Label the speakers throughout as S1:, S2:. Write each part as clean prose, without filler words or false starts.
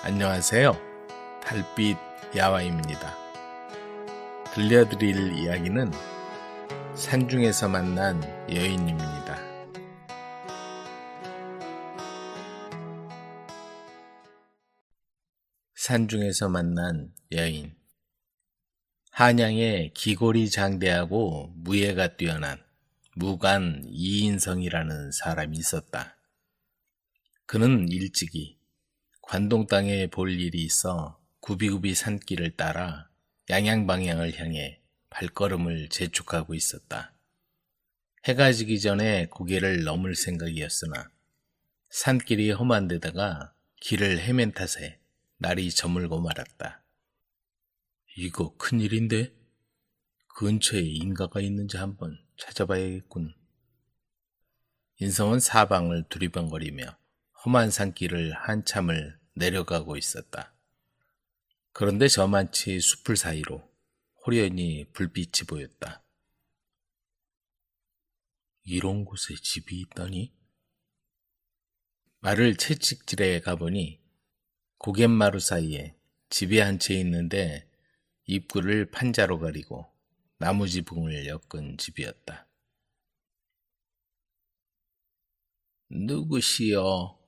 S1: 안녕하세요. 달빛 야와입니다. 들려드릴 이야기는 산중에서 만난 여인입니다. 산중에서 만난 여인. 한양에 기골이 장대하고 무예가 뛰어난 무관 이인성이라는 사람이 있었다. 그는 일찍이 관동 땅에 볼 일이 있어 구비구비 산길을 따라 양양방향을 향해 발걸음을 재촉하고 있었다. 해가 지기 전에 고개를 넘을 생각이었으나 산길이 험한 데다가 길을 헤맨 탓에 날이 저물고 말았다. 이거 큰일인데? 근처에 인가가 있는지 한번 찾아봐야겠군. 인성은 사방을 두리번거리며 험한 산길을 한참을 내려가고 있었다. 그런데 저만치 숲을 사이로 호련히 불빛이 보였다. 이런 곳에 집이 있다니? 말을 채찍질해 가보니 고갯마루 사이에 집이 한 채 있는데 입구를 판자로 가리고 나무 지붕을 엮은 집이었다. 누구시여?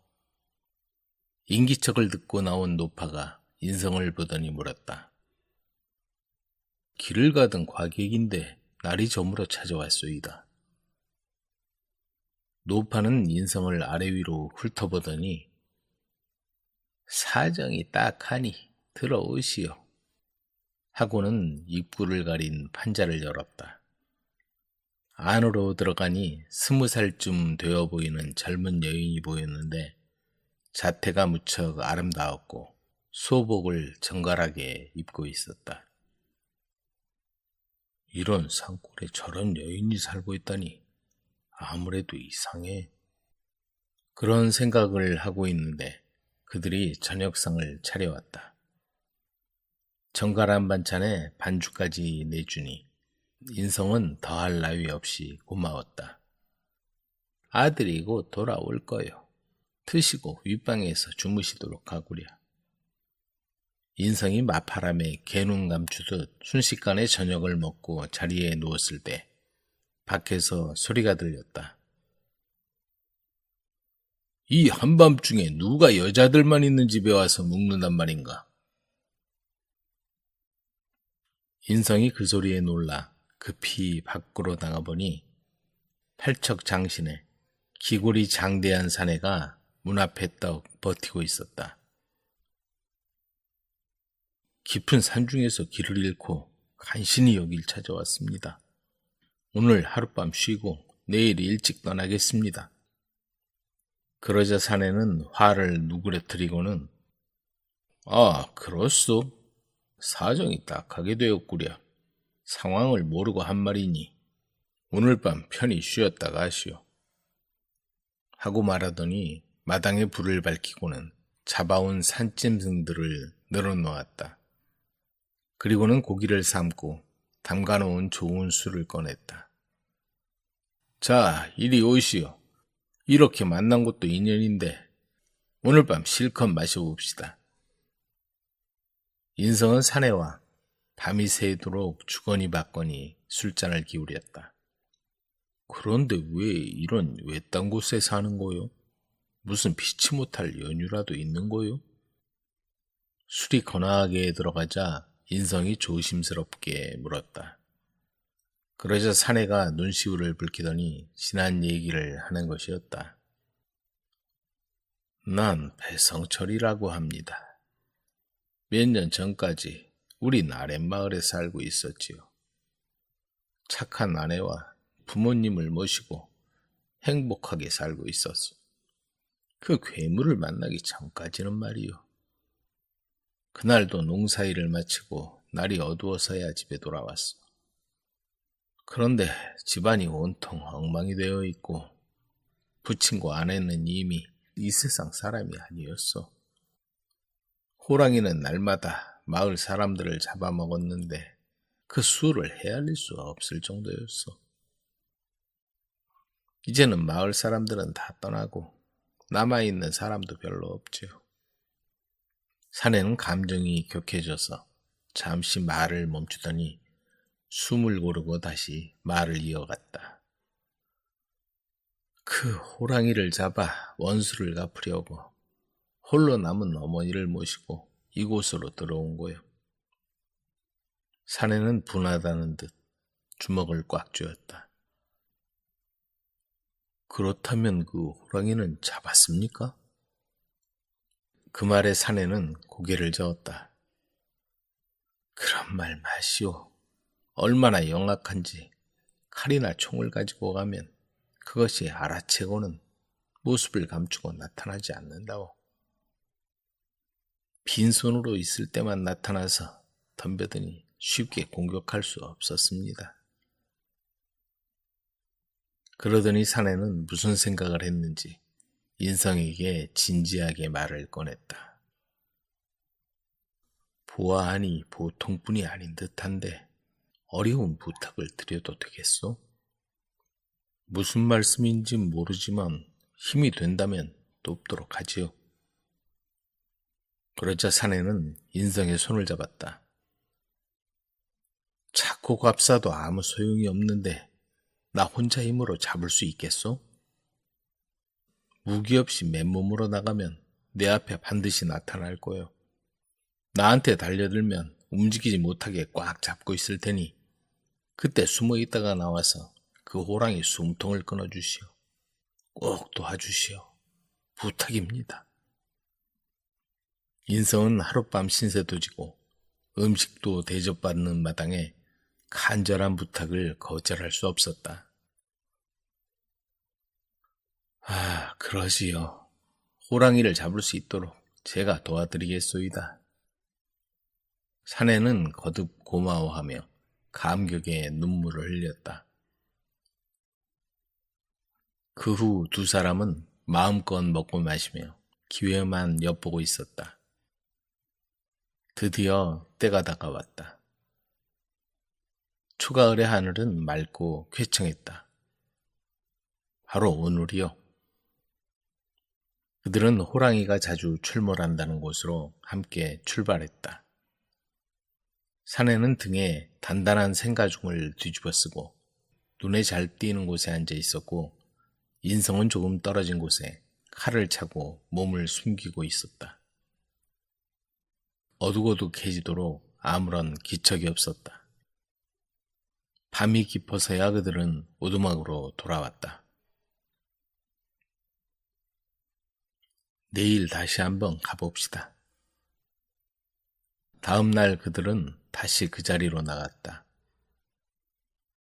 S1: 인기척을 듣고 나온 노파가 인성을 보더니 물었다. 길을 가던 과객인데 날이 저물어 찾아왔소이다. 노파는 인성을 아래 위로 훑어보더니 사정이 딱하니 들어오시오 하고는 입구를 가린 판자를 열었다. 안으로 들어가니 20살쯤 되어 보이는 젊은 여인이 보였는데 자태가 무척 아름다웠고 소복을 정갈하게 입고 있었다. 이런 산골에 저런 여인이 살고 있다니 아무래도 이상해. 그런 생각을 하고 있는데 그들이 저녁상을 차려왔다. 정갈한 반찬에 반주까지 내주니 인성은 더할 나위 없이 고마웠다. 아들이 곧 돌아올 거요. 드시고 윗방에서 주무시도록 하구려. 인성이 마파람에 개눈 감추듯 순식간에 저녁을 먹고 자리에 누웠을 때 밖에서 소리가 들렸다. 이 한밤중에 누가 여자들만 있는 집에 와서 묵는단 말인가? 인성이 그 소리에 놀라 급히 밖으로 나가보니 팔척 장신에 기골이 장대한 사내가 문 앞에 떡 버티고 있었다. 깊은 산중에서 길을 잃고 간신히 여길 찾아왔습니다. 오늘 하룻밤 쉬고 내일 일찍 떠나겠습니다. 그러자 사내는 화를 누그러뜨리고는 그렇소. 사정이 딱하게 되었구려. 상황을 모르고 한 말이니 오늘 밤 편히 쉬었다 가시오. 하고 말하더니 마당에 불을 밝히고는 잡아온 산짐승들을 늘어놓았다. 그리고는 고기를 삶고 담가놓은 좋은 술을 꺼냈다. 자, 이리 오시오. 이렇게 만난 것도 인연인데 오늘 밤 실컷 마셔봅시다. 인성은 사내와 밤이 새도록 주거니 받거니 술잔을 기울였다. 그런데 왜 이런 외딴 곳에 사는 거요? 무슨 피치 못할 연유라도 있는 거요? 술이 거나하게 들어가자 인성이 조심스럽게 물었다. 그러자 사내가 눈시울을 붉히더니 지난 얘기를 하는 것이었다. 난 배성철이라고 합니다. 몇 년 전까지 우린 아랫마을에 살고 있었지요. 착한 아내와 부모님을 모시고 행복하게 살고 있었소. 그 괴물을 만나기 전까지는 말이요. 그날도 농사일을 마치고 날이 어두워서야 집에 돌아왔어. 그런데 집안이 온통 엉망이 되어 있고 부친과 아내는 이미 이 세상 사람이 아니었어. 호랑이는 날마다 마을 사람들을 잡아먹었는데 그 수를 헤아릴 수 없을 정도였어. 이제는 마을 사람들은 다 떠나고 남아있는 사람도 별로 없지요. 사내는 감정이 격해져서 잠시 말을 멈추더니 숨을 고르고 다시 말을 이어갔다. 그 호랑이를 잡아 원수를 갚으려고 홀로 남은 어머니를 모시고 이곳으로 들어온 거요. 사내는 분하다는 듯 주먹을 꽉 쥐었다. 그렇다면 그 호랑이는 잡았습니까? 그 말에 사내는 고개를 저었다. 그런 말 마시오. 얼마나 영악한지 칼이나 총을 가지고 가면 그것이 알아채고는 모습을 감추고 나타나지 않는다오. 빈손으로 있을 때만 나타나서 덤벼드니 쉽게 공격할 수 없었습니다. 그러더니 사내는 무슨 생각을 했는지 인성에게 진지하게 말을 꺼냈다. 보아하니 보통뿐이 아닌 듯한데 어려운 부탁을 드려도 되겠소? 무슨 말씀인지 모르지만 힘이 된다면 돕도록 하지요. 그러자 사내는 인성의 손을 잡았다. 자꾸 값사도 아무 소용이 없는데 나 혼자 힘으로 잡을 수 있겠소? 무기 없이 맨몸으로 나가면 내 앞에 반드시 나타날 거요. 나한테 달려들면 움직이지 못하게 꽉 잡고 있을 테니 그때 숨어 있다가 나와서 그 호랑이 숨통을 끊어주시오. 꼭 도와주시오. 부탁입니다. 인성은 하룻밤 신세도 지고 음식도 대접받는 마당에 간절한 부탁을 거절할 수 없었다. 그러시요. 호랑이를 잡을 수 있도록 제가 도와드리겠소이다. 사내는 거듭 고마워하며 감격에 눈물을 흘렸다. 그 후 두 사람은 마음껏 먹고 마시며 기회만 엿보고 있었다. 드디어 때가 다가왔다. 초가을의 하늘은 맑고 쾌청했다. 바로 오늘이요. 그들은 호랑이가 자주 출몰한다는 곳으로 함께 출발했다. 사내는 등에 단단한 생가죽을 뒤집어 쓰고 눈에 잘 띄는 곳에 앉아 있었고 인성은 조금 떨어진 곳에 칼을 차고 몸을 숨기고 있었다. 어둑어둑해지도록 아무런 기척이 없었다. 밤이 깊어서야 그들은 오두막으로 돌아왔다. 내일 다시 한번 가봅시다. 다음 날 그들은 다시 그 자리로 나갔다.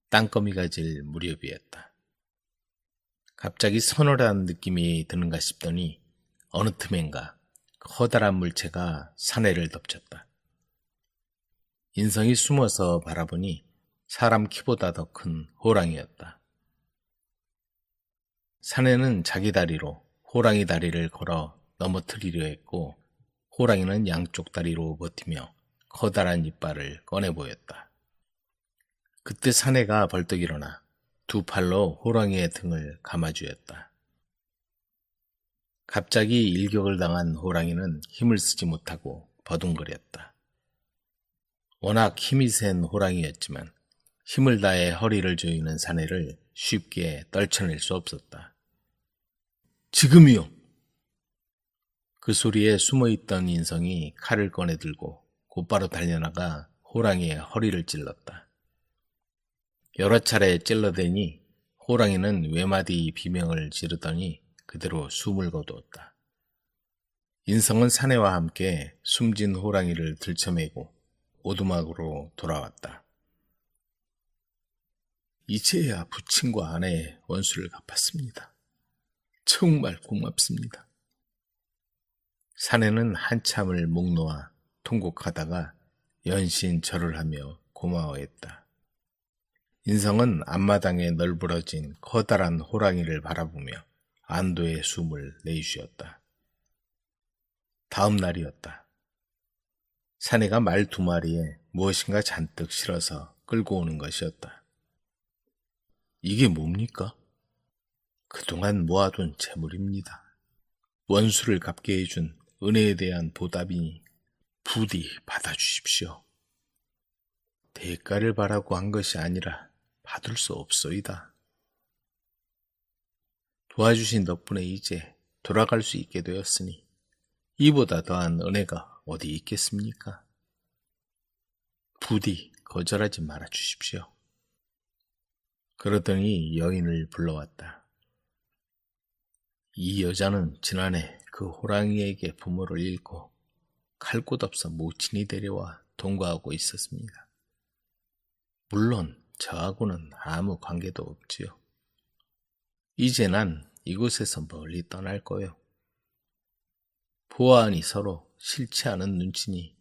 S1: 땅거미가 질 무렵이었다. 갑자기 서늘한 느낌이 드는가 싶더니 어느 틈엔가 커다란 물체가 사내를 덮쳤다. 인성이 숨어서 바라보니 사람 키보다 더 큰 호랑이였다. 사내는 자기 다리로 호랑이 다리를 걸어 넘어뜨리려 했고 호랑이는 양쪽 다리로 버티며 커다란 이빨을 꺼내 보였다. 그때 사내가 벌떡 일어나 두 팔로 호랑이의 등을 감아주었다. 갑자기 일격을 당한 호랑이는 힘을 쓰지 못하고 버둥거렸다. 워낙 힘이 센 호랑이였지만 힘을 다해 허리를 조이는 사내를 쉽게 떨쳐낼 수 없었다. 지금이요! 그 소리에 숨어있던 인성이 칼을 꺼내들고 곧바로 달려나가 호랑이의 허리를 찔렀다. 여러 차례 찔러대니 호랑이는 외마디 비명을 지르더니 그대로 숨을 거두었다. 인성은 사내와 함께 숨진 호랑이를 들쳐매고 오두막으로 돌아왔다. 이제야 부친과 아내의 원수를 갚았습니다. 정말 고맙습니다. 사내는 한참을 목 놓아 통곡하다가 연신 절을 하며 고마워했다. 인성은 앞마당에 널브러진 커다란 호랑이를 바라보며 안도의 숨을 내쉬었다. 다음 날이었다. 사내가 말 두 마리에 무엇인가 잔뜩 실어서 끌고 오는 것이었다. 이게 뭡니까? 그동안 모아둔 재물입니다. 원수를 갚게 해준 은혜에 대한 보답이니 부디 받아주십시오. 대가를 바라고 한 것이 아니라 받을 수 없소이다. 도와주신 덕분에 이제 돌아갈 수 있게 되었으니 이보다 더한 은혜가 어디 있겠습니까? 부디 거절하지 말아 주십시오. 그러더니 여인을 불러왔다. 이 여자는 지난해 그 호랑이에게 부모를 잃고 갈 곳 없어 모친이 데려와 동거하고 있었습니다. 물론 저하고는 아무 관계도 없지요. 이제 난 이곳에서 멀리 떠날 거요. 보아하니 서로 싫지 않은 눈치니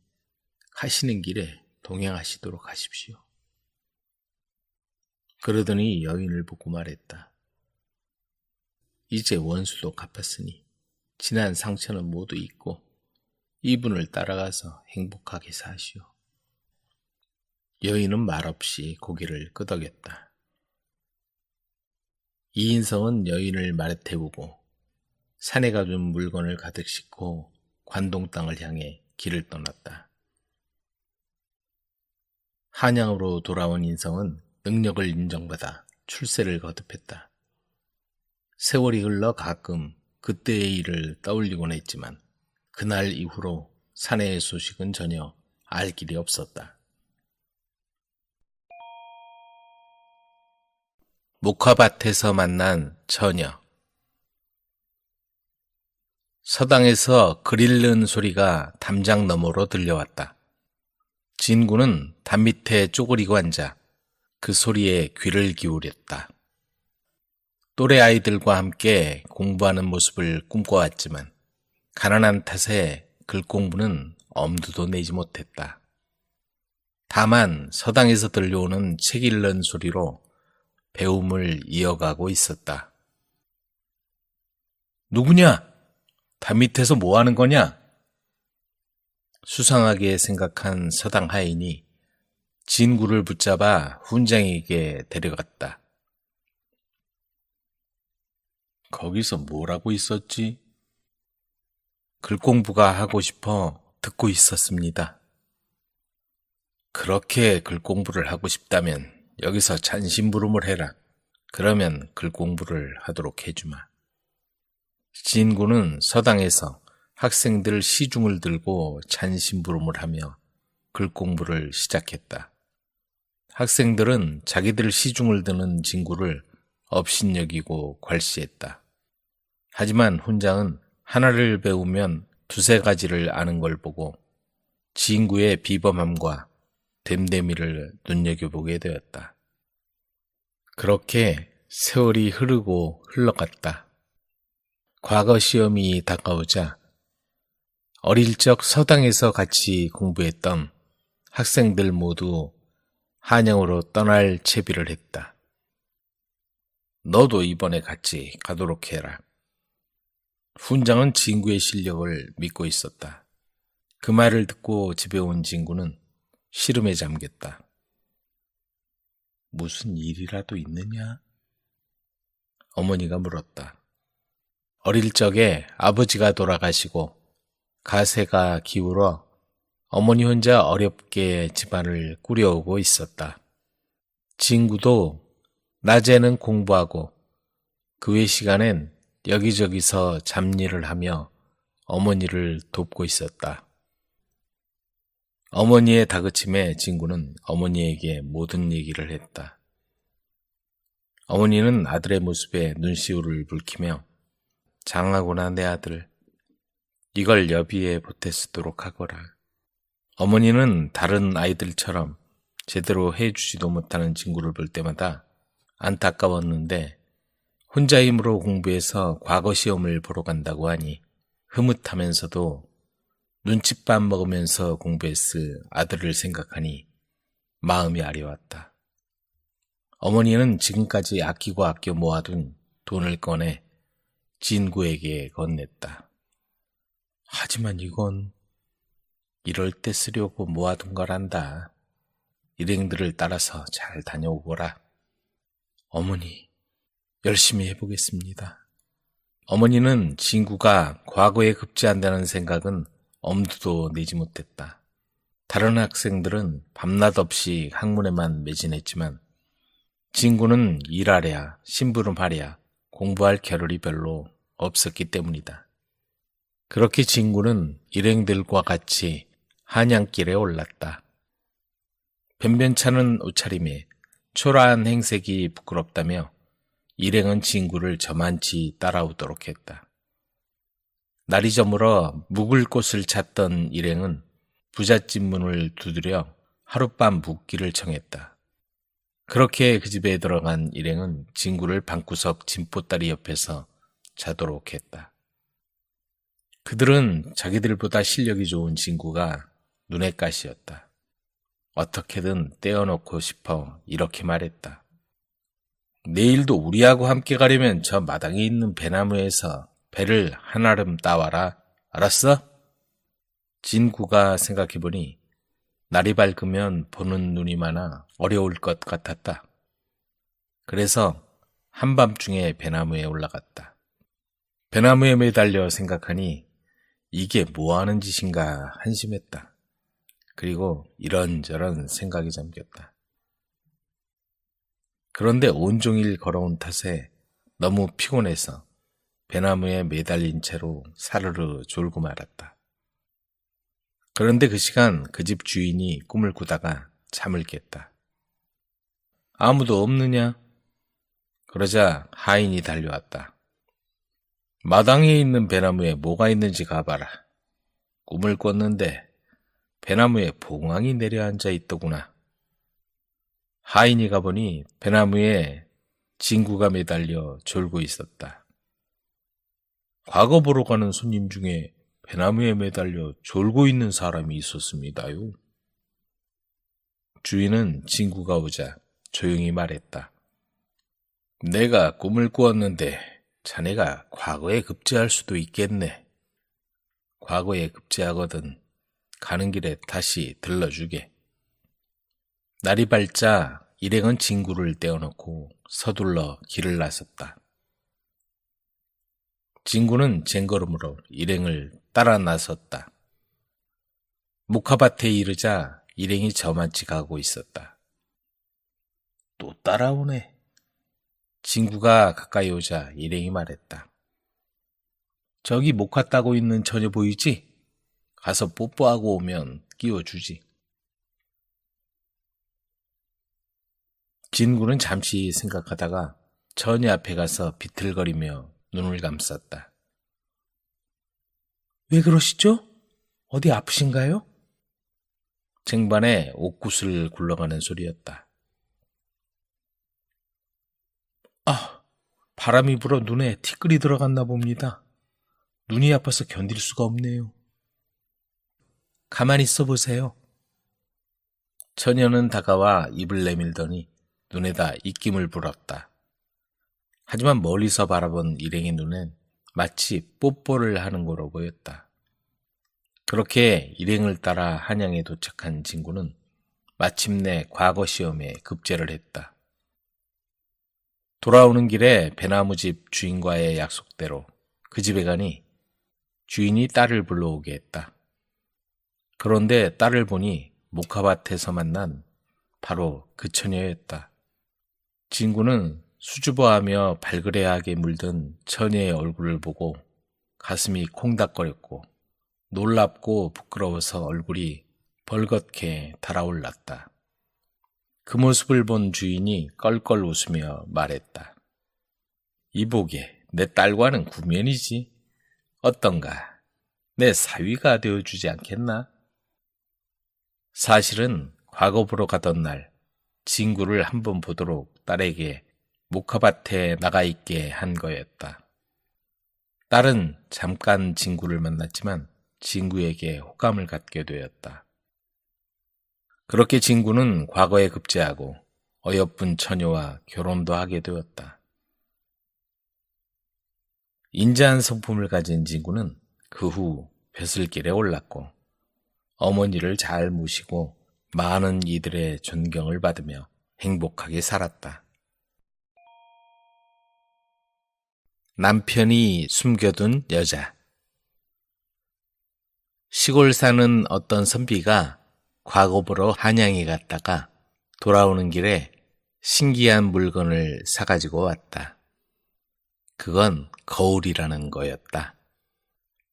S1: 가시는 길에 동행하시도록 하십시오. 그러더니 여인을 보고 말했다. 이제 원수도 갚았으니 지난 상처는 모두 잊고 이분을 따라가서 행복하게 사시오. 여인은 말없이 고개를 끄덕였다. 이인성은 여인을 말에 태우고 산에 가둔 물건을 가득 싣고 관동 땅을 향해 길을 떠났다. 한양으로 돌아온 인성은 능력을 인정받아 출세를 거듭했다. 세월이 흘러 가끔 그때의 일을 떠올리곤 했지만 그날 이후로 사내의 소식은 전혀 알 길이 없었다. 목화밭에서 만난 처녀. 서당에서 글 읽는 소리가 담장 너머로 들려왔다. 진구는 담 밑에 쪼그리고 앉아 그 소리에 귀를 기울였다. 또래 아이들과 함께 공부하는 모습을 꿈꿔왔지만 가난한 탓에 글 공부는 엄두도 내지 못했다. 다만 서당에서 들려오는 책 읽는 소리로 배움을 이어가고 있었다. 누구냐? 담 밑에서 뭐 하는 거냐? 수상하게 생각한 서당 하인이 진구를 붙잡아 훈장에게 데려갔다. 거기서 뭘 하고 있었지? 글 공부가 하고 싶어 듣고 있었습니다. 그렇게 글 공부를 하고 싶다면 여기서 잔심부름을 해라. 그러면 글 공부를 하도록 해주마. 진구는 서당에서 학생들 시중을 들고 잔심부름을 하며 글 공부를 시작했다. 학생들은 자기들 시중을 드는 진구를 업신여기고 괄시했다. 하지만 훈장은 하나를 배우면 두세 가지를 아는 걸 보고 진구의 비범함과 됨됨이를 눈여겨보게 되었다. 그렇게 세월이 흐르고 흘러갔다. 과거 시험이 다가오자 어릴 적 서당에서 같이 공부했던 학생들 모두 한양으로 떠날 채비를 했다. 너도 이번에 같이 가도록 해라. 훈장은 진구의 실력을 믿고 있었다. 그 말을 듣고 집에 온 진구는 시름에 잠겼다. 무슨 일이라도 있느냐? 어머니가 물었다. 어릴 적에 아버지가 돌아가시고 가세가 기울어 어머니 혼자 어렵게 집안을 꾸려오고 있었다. 진구도 낮에는 공부하고 그 외 시간엔 여기저기서 잡일을 하며 어머니를 돕고 있었다. 어머니의 다그침에 진구는 어머니에게 모든 얘기를 했다. 어머니는 아들의 모습에 눈시울을 붉히며 장하구나 내 아들. 이걸 여비에 보태 쓰도록 하거라. 어머니는 다른 아이들처럼 제대로 해주지도 못하는 진구를 볼 때마다 안타까웠는데 혼자 힘으로 공부해서 과거 시험을 보러 간다고 하니 흐뭇하면서도 눈칫밥 먹으면서 공부했을 아들을 생각하니 마음이 아려왔다. 어머니는 지금까지 아끼고 아껴 모아둔 돈을 꺼내 진구에게 건넸다. 하지만 이건 이럴 때 쓰려고 모아둔 거란다. 일행들을 따라서 잘 다녀오거라. 어머니, 열심히 해보겠습니다. 어머니는 진구가 과거에 급제한다는 생각은 엄두도 내지 못했다. 다른 학생들은 밤낮 없이 학문에만 매진했지만 진구는 일하랴 심부름하랴 공부할 겨를이 별로 없었기 때문이다. 그렇게 진구는 일행들과 같이 한양길에 올랐다. 변변찮은 옷차림에 초라한 행색이 부끄럽다며 일행은 진구를 저만치 따라오도록 했다. 날이 저물어 묵을 곳을 찾던 일행은 부잣집 문을 두드려 하룻밤 묵기를 청했다. 그렇게 그 집에 들어간 일행은 진구를 방구석 진보다리 옆에서 자도록 했다. 그들은 자기들보다 실력이 좋은 진구가 눈에 가시였다. 어떻게든 떼어놓고 싶어 이렇게 말했다. 내일도 우리하고 함께 가려면 저 마당에 있는 배나무에서 배를 한아름 따와라. 알았어? 진구가 생각해보니 날이 밝으면 보는 눈이 많아 어려울 것 같았다. 그래서 한밤중에 배나무에 올라갔다. 배나무에 매달려 생각하니 이게 뭐하는 짓인가 한심했다. 그리고 이런저런 생각이 잠겼다. 그런데 온종일 걸어온 탓에 너무 피곤해서 배나무에 매달린 채로 사르르 졸고 말았다. 그런데 그 시간 그 집 주인이 꿈을 꾸다가 잠을 깼다. 아무도 없느냐? 그러자 하인이 달려왔다. 마당에 있는 배나무에 뭐가 있는지 가봐라. 꿈을 꿨는데 배나무에 봉황이 내려앉아 있더구나. 하인이 가보니 배나무에 진구가 매달려 졸고 있었다. 과거 보러 가는 손님 중에 배나무에 매달려 졸고 있는 사람이 있었습니다요. 주인은 진구가 오자 조용히 말했다. 내가 꿈을 꾸었는데 자네가 과거에 급제할 수도 있겠네. 과거에 급제하거든 가는 길에 다시 들러주게. 날이 밝자 일행은 진구를 떼어놓고 서둘러 길을 나섰다. 진구는 쟁걸음으로 일행을 따라 나섰다. 목화밭에 이르자 일행이 저만치 가고 있었다. 또 따라오네. 진구가 가까이 오자 일행이 말했다. 저기 목화 따고 있는 처녀 보이지? 가서 뽀뽀하고 오면 끼워주지. 진구는 잠시 생각하다가 처녀 앞에 가서 비틀거리며 눈을 감쌌다. 왜 그러시죠? 어디 아프신가요? 쟁반에 옥구슬 굴러가는 소리였다. 아, 바람이 불어 눈에 티끌이 들어갔나 봅니다. 눈이 아파서 견딜 수가 없네요. 가만히 있어 보세요. 처녀는 다가와 입을 내밀더니 눈에다 입김을 불었다. 하지만 멀리서 바라본 일행의 눈엔 마치 뽀뽀를 하는 거로 보였다. 그렇게 일행을 따라 한양에 도착한 진구는 마침내 과거 시험에 급제를 했다. 돌아오는 길에 배나무집 주인과의 약속대로 그 집에 가니 주인이 딸을 불러오게 했다. 그런데 딸을 보니 목화밭에서 만난 바로 그 처녀였다. 진구는 수줍어하며 발그레하게 물든 처녀의 얼굴을 보고 가슴이 콩닥거렸고 놀랍고 부끄러워서 얼굴이 벌겋게 달아올랐다. 그 모습을 본 주인이 껄껄 웃으며 말했다. 이보게, 내 딸과는 구면이지. 어떤가? 내 사위가 되어주지 않겠나? 사실은 과거 보러 가던 날 진구를 한번 보도록 딸에게 목화밭에 나가 있게 한 거였다. 딸은 잠깐 진구를 만났지만 진구에게 호감을 갖게 되었다. 그렇게 진구는 과거에 급제하고 어여쁜 처녀와 결혼도 하게 되었다. 인자한 성품을 가진 진구는 그 후 벼슬길에 올랐고 어머니를 잘 모시고 많은 이들의 존경을 받으며 행복하게 살았다. 남편이 숨겨둔 여자. 시골 사는 어떤 선비가 과거 보러 한양에 갔다가 돌아오는 길에 신기한 물건을 사가지고 왔다. 그건 거울이라는 거였다.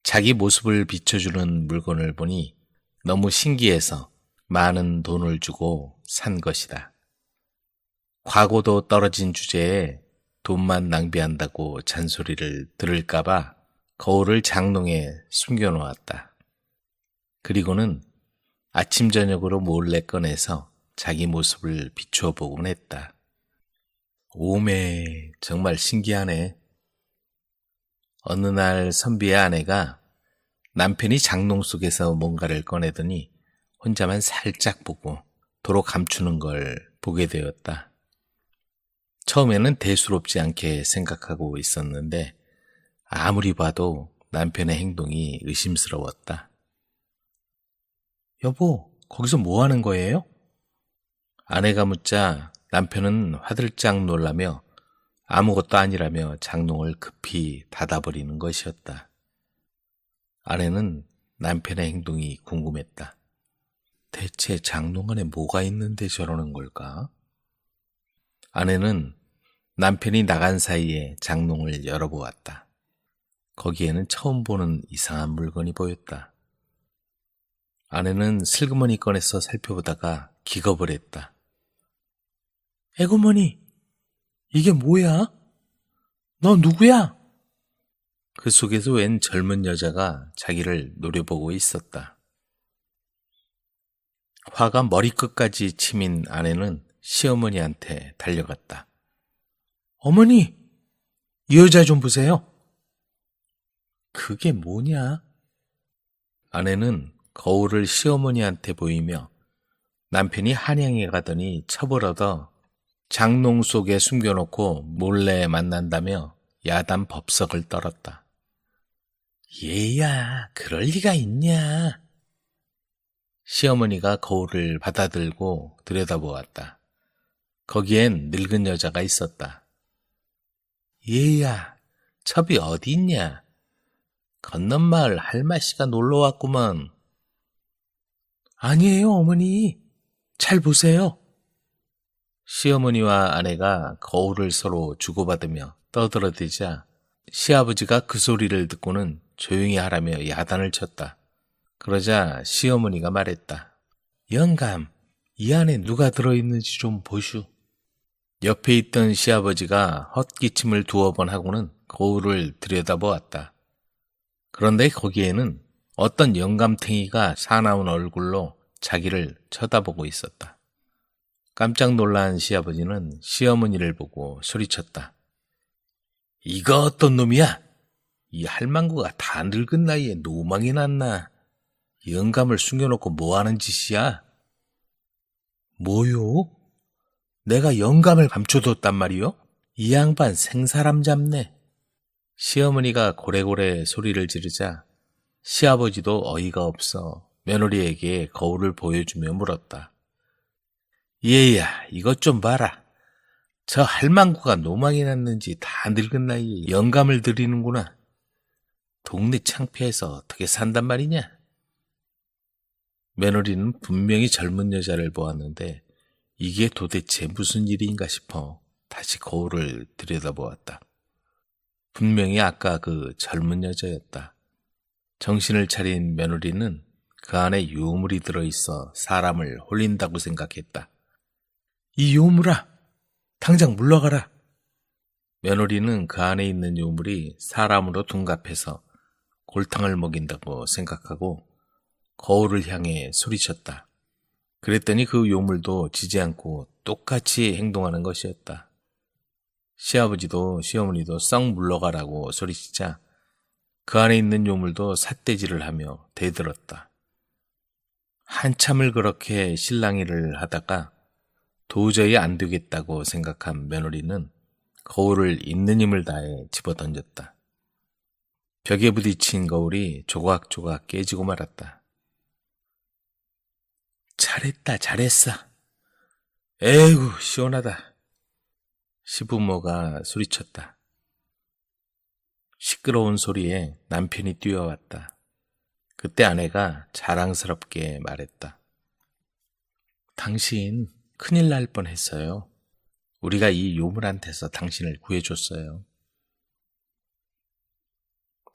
S1: 자기 모습을 비춰주는 물건을 보니 너무 신기해서 많은 돈을 주고 산 것이다. 과거도 떨어진 주제에 돈만 낭비한다고 잔소리를 들을까봐 거울을 장롱에 숨겨놓았다. 그리고는 아침 저녁으로 몰래 꺼내서 자기 모습을 비추어 보곤 했다. 오메, 정말 신기하네. 어느 날 선비의 아내가 남편이 장롱 속에서 뭔가를 꺼내더니 혼자만 살짝 보고 도로 감추는 걸 보게 되었다. 처음에는 대수롭지 않게 생각하고 있었는데 아무리 봐도 남편의 행동이 의심스러웠다. 여보, 거기서 뭐 하는 거예요? 아내가 묻자 남편은 화들짝 놀라며 아무것도 아니라며 장롱을 급히 닫아버리는 것이었다. 아내는 남편의 행동이 궁금했다. 대체 장롱 안에 뭐가 있는데 저러는 걸까? 아내는 남편이 나간 사이에 장롱을 열어보았다. 거기에는 처음 보는 이상한 물건이 보였다. 아내는 슬그머니 꺼내서 살펴보다가 기겁을 했다. 에고머니, 이게 뭐야? 너 누구야? 그 속에서 웬 젊은 여자가 자기를 노려보고 있었다. 화가 머리끝까지 치민 아내는 시어머니한테 달려갔다. 어머니, 이 여자 좀 보세요. 그게 뭐냐? 아내는 거울을 시어머니한테 보이며 남편이 한양에 가더니 첩을 얻어 장롱 속에 숨겨놓고 몰래 만난다며 야단 법석을 떨었다. 얘야, 그럴 리가 있냐? 시어머니가 거울을 받아들고 들여다보았다. 거기엔 늙은 여자가 있었다. 얘야, 첩이 어디 있냐? 건넌마을 할마씨가 놀러왔구먼. 아니에요, 어머니. 잘 보세요. 시어머니와 아내가 거울을 서로 주고받으며 떠들어대자 시아버지가 그 소리를 듣고는 조용히 하라며 야단을 쳤다. 그러자 시어머니가 말했다. 영감, 이 안에 누가 들어있는지 좀 보슈. 옆에 있던 시아버지가 헛기침을 두어 번 하고는 거울을 들여다보았다. 그런데 거기에는 어떤 영감탱이가 사나운 얼굴로 자기를 쳐다보고 있었다. 깜짝 놀란 시아버지는 시어머니를 보고 소리쳤다. 이거 어떤 놈이야? 이 할망구가 다 늙은 나이에 노망이 났나? 영감을 숨겨놓고 뭐하는 짓이야? 뭐요? 내가 영감을 감춰뒀단 말이요? 이 양반 생사람 잡네. 시어머니가 고래고래 소리를 지르자 시아버지도 어이가 없어 며느리에게 거울을 보여주며 물었다. 얘야, 이것 좀 봐라. 저 할망구가 노망이 났는지 다 늙은 나이에 영감을 들이는구나. 동네 창피해서 어떻게 산단 말이냐? 며느리는 분명히 젊은 여자를 보았는데 이게 도대체 무슨 일인가 싶어 다시 거울을 들여다보았다. 분명히 아까 그 젊은 여자였다. 정신을 차린 며느리는 그 안에 유물이 들어있어 사람을 홀린다고 생각했다. 이 유물아, 당장 물러가라. 며느리는 그 안에 있는 유물이 사람으로 둔갑해서 골탕을 먹인다고 생각하고 거울을 향해 소리쳤다. 그랬더니 그 유물도 지지 않고 똑같이 행동하는 것이었다. 시아버지도 시어머니도 썩 물러가라고 소리치자 그 안에 있는 유물도 삿대질을 하며 대들었다. 한참을 그렇게 실랑이를 하다가 도저히 안 되겠다고 생각한 며느리는 거울을 있는 힘을 다해 집어던졌다. 벽에 부딪힌 거울이 조각조각 깨지고 말았다. 잘했다, 잘했어. 에이구, 시원하다. 시부모가 소리쳤다. 시끄러운 소리에 남편이 뛰어왔다. 그때 아내가 자랑스럽게 말했다. 당신 큰일 날 뻔했어요. 우리가 이 요물한테서 당신을 구해줬어요.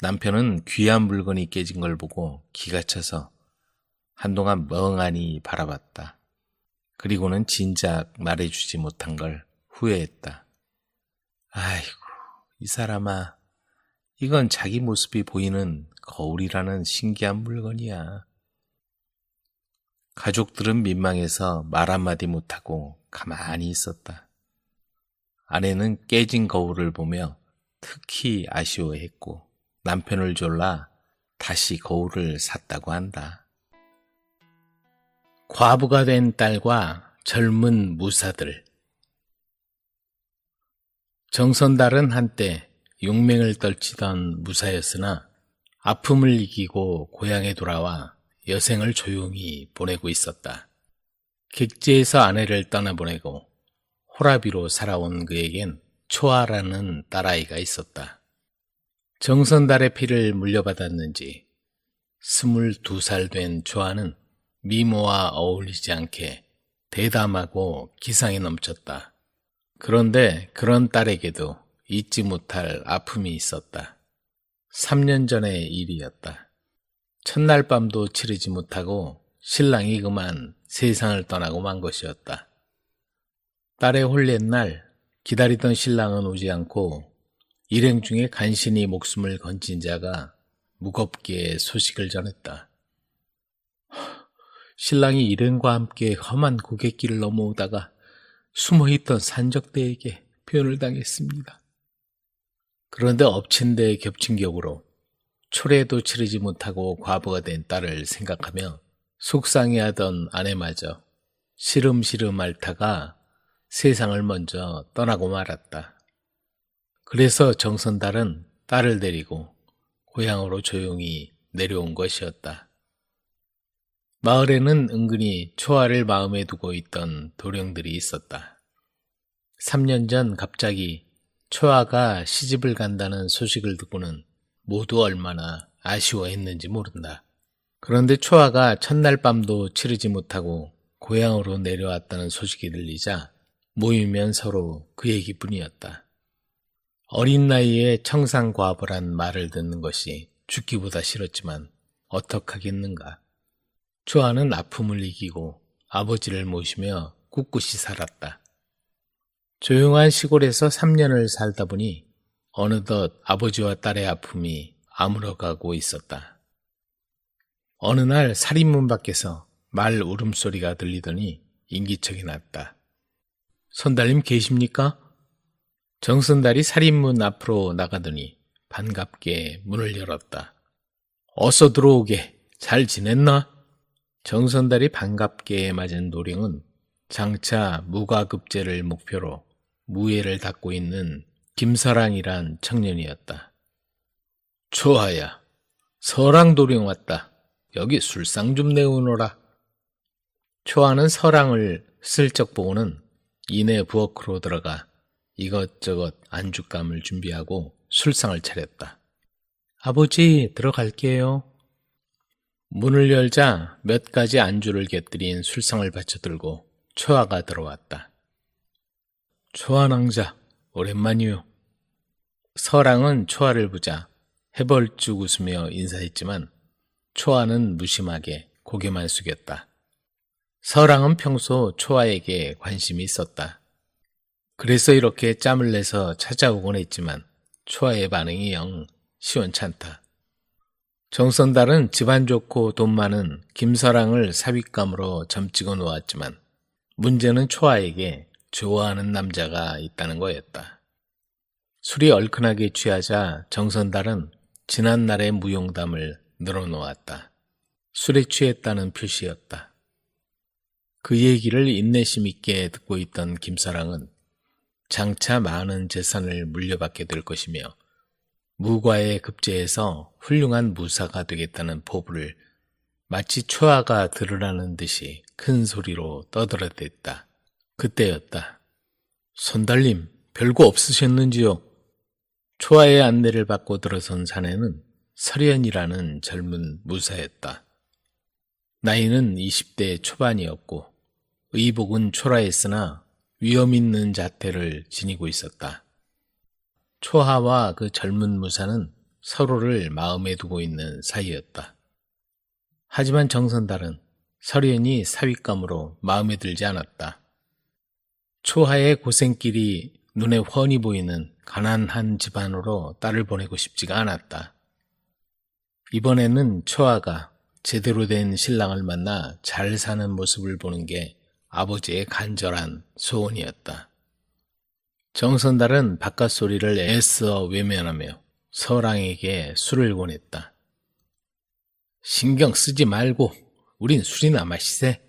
S1: 남편은 귀한 물건이 깨진 걸 보고 기가 차서 한동안 멍하니 바라봤다. 그리고는 진작 말해주지 못한 걸 후회했다. 아이고, 이 사람아, 이건 자기 모습이 보이는 거울이라는 신기한 물건이야. 가족들은 민망해서 말 한마디 못하고 가만히 있었다. 아내는 깨진 거울을 보며 특히 아쉬워했고 남편을 졸라 다시 거울을 샀다고 한다. 과부가 된 딸과 젊은 무사들. 정선달은 한때 용맹을 떨치던 무사였으나 아픔을 이기고 고향에 돌아와 여생을 조용히 보내고 있었다. 객지에서 아내를 떠나보내고 호라비로 살아온 그에겐 초아라는 딸아이가 있었다. 정선달의 피를 물려받았는지 22살 된 초아는 미모와 어울리지 않게 대담하고 기상이 넘쳤다. 그런데 그런 딸에게도 잊지 못할 아픔이 있었다. 3년 전의 일이었다. 첫날 밤도 치르지 못하고 신랑이 그만 세상을 떠나고 만 것이었다. 딸의 혼례날 기다리던 신랑은 오지 않고 일행 중에 간신히 목숨을 건진 자가 무겁게 소식을 전했다. 신랑이 일행과 함께 험한 고갯길을 넘어오다가 숨어있던 산적대에게 변을 당했습니다. 그런데 엎친 데 겹친 격으로 초례도 치르지 못하고 과부가 된 딸을 생각하며 속상해하던 아내마저 시름시름 앓다가 세상을 먼저 떠나고 말았다. 그래서 정선달은 딸을 데리고 고향으로 조용히 내려온 것이었다. 마을에는 은근히 초아를 마음에 두고 있던 도령들이 있었다. 3년 전 갑자기 초아가 시집을 간다는 소식을 듣고는 모두 얼마나 아쉬워했는지 모른다. 그런데 초아가 첫날 밤도 치르지 못하고 고향으로 내려왔다는 소식이 들리자 모이면 서로 그 얘기뿐이었다. 어린 나이에 청산과부란 말을 듣는 것이 죽기보다 싫었지만 어떡하겠는가. 초아는 아픔을 이기고 아버지를 모시며 꿋꿋이 살았다. 조용한 시골에서 3년을 살다 보니 어느덧 아버지와 딸의 아픔이 아물어가고 있었다. 어느 날 살인문 밖에서 말 울음소리가 들리더니 인기척이 났다. 선달님 계십니까? 정선달이 살인문 앞으로 나가더니 반갑게 문을 열었다. 어서 들어오게. 잘 지냈나? 정선달이 반갑게 맞은 노령은 장차 무과급제를 목표로 무예를 닦고 있는 김서랑이란 청년이었다. 초아야, 서랑 도령 왔다. 여기 술상 좀 내오너라. 초아는 서랑을 슬쩍 보고는 이내 부엌으로 들어가 이것저것 안주감을 준비하고 술상을 차렸다. 아버지, 들어갈게요. 문을 열자 몇 가지 안주를 곁들인 술상을 받쳐들고 초아가 들어왔다. 초아 낭자, 오랜만이요. 서랑은 초아를 보자 해벌쭉 웃으며 인사했지만 초아는 무심하게 고개만 숙였다. 서랑은 평소 초아에게 관심이 있었다. 그래서 이렇게 짬을 내서 찾아오곤 했지만 초아의 반응이 영 시원찮다. 정선달은 집안 좋고 돈 많은 김서랑을 사윗감으로 점찍어 놓았지만 문제는 초아에게 좋아하는 남자가 있다는 거였다. 술이 얼큰하게 취하자 정선달은 지난날의 무용담을 늘어놓았다. 술에 취했다는 표시였다. 그 얘기를 인내심 있게 듣고 있던 김서랑은 장차 많은 재산을 물려받게 될 것이며 무과에 급제해서 훌륭한 무사가 되겠다는 포부를 마치 초아가 들으라는 듯이 큰 소리로 떠들어댔다. 그때였다. 선달님, 별거 없으셨는지요? 초아의 안내를 받고 들어선 사내는 설현이라는 젊은 무사였다. 나이는 20대 초반이었고 의복은 초라했으나 위험 있는 자태를 지니고 있었다. 초하와 그 젊은 무사는 서로를 마음에 두고 있는 사이였다. 하지만 정선달은 설현이 사윗감으로 마음에 들지 않았다. 초하의 고생길이 눈에 훤히 보이는 가난한 집안으로 딸을 보내고 싶지가 않았다. 이번에는 초하가 제대로 된 신랑을 만나 잘 사는 모습을 보는 게 아버지의 간절한 소원이었다. 정선달은 바깥 소리를 애써 외면하며 서랑에게 술을 권했다. 신경 쓰지 말고 우린 술이나 마시세.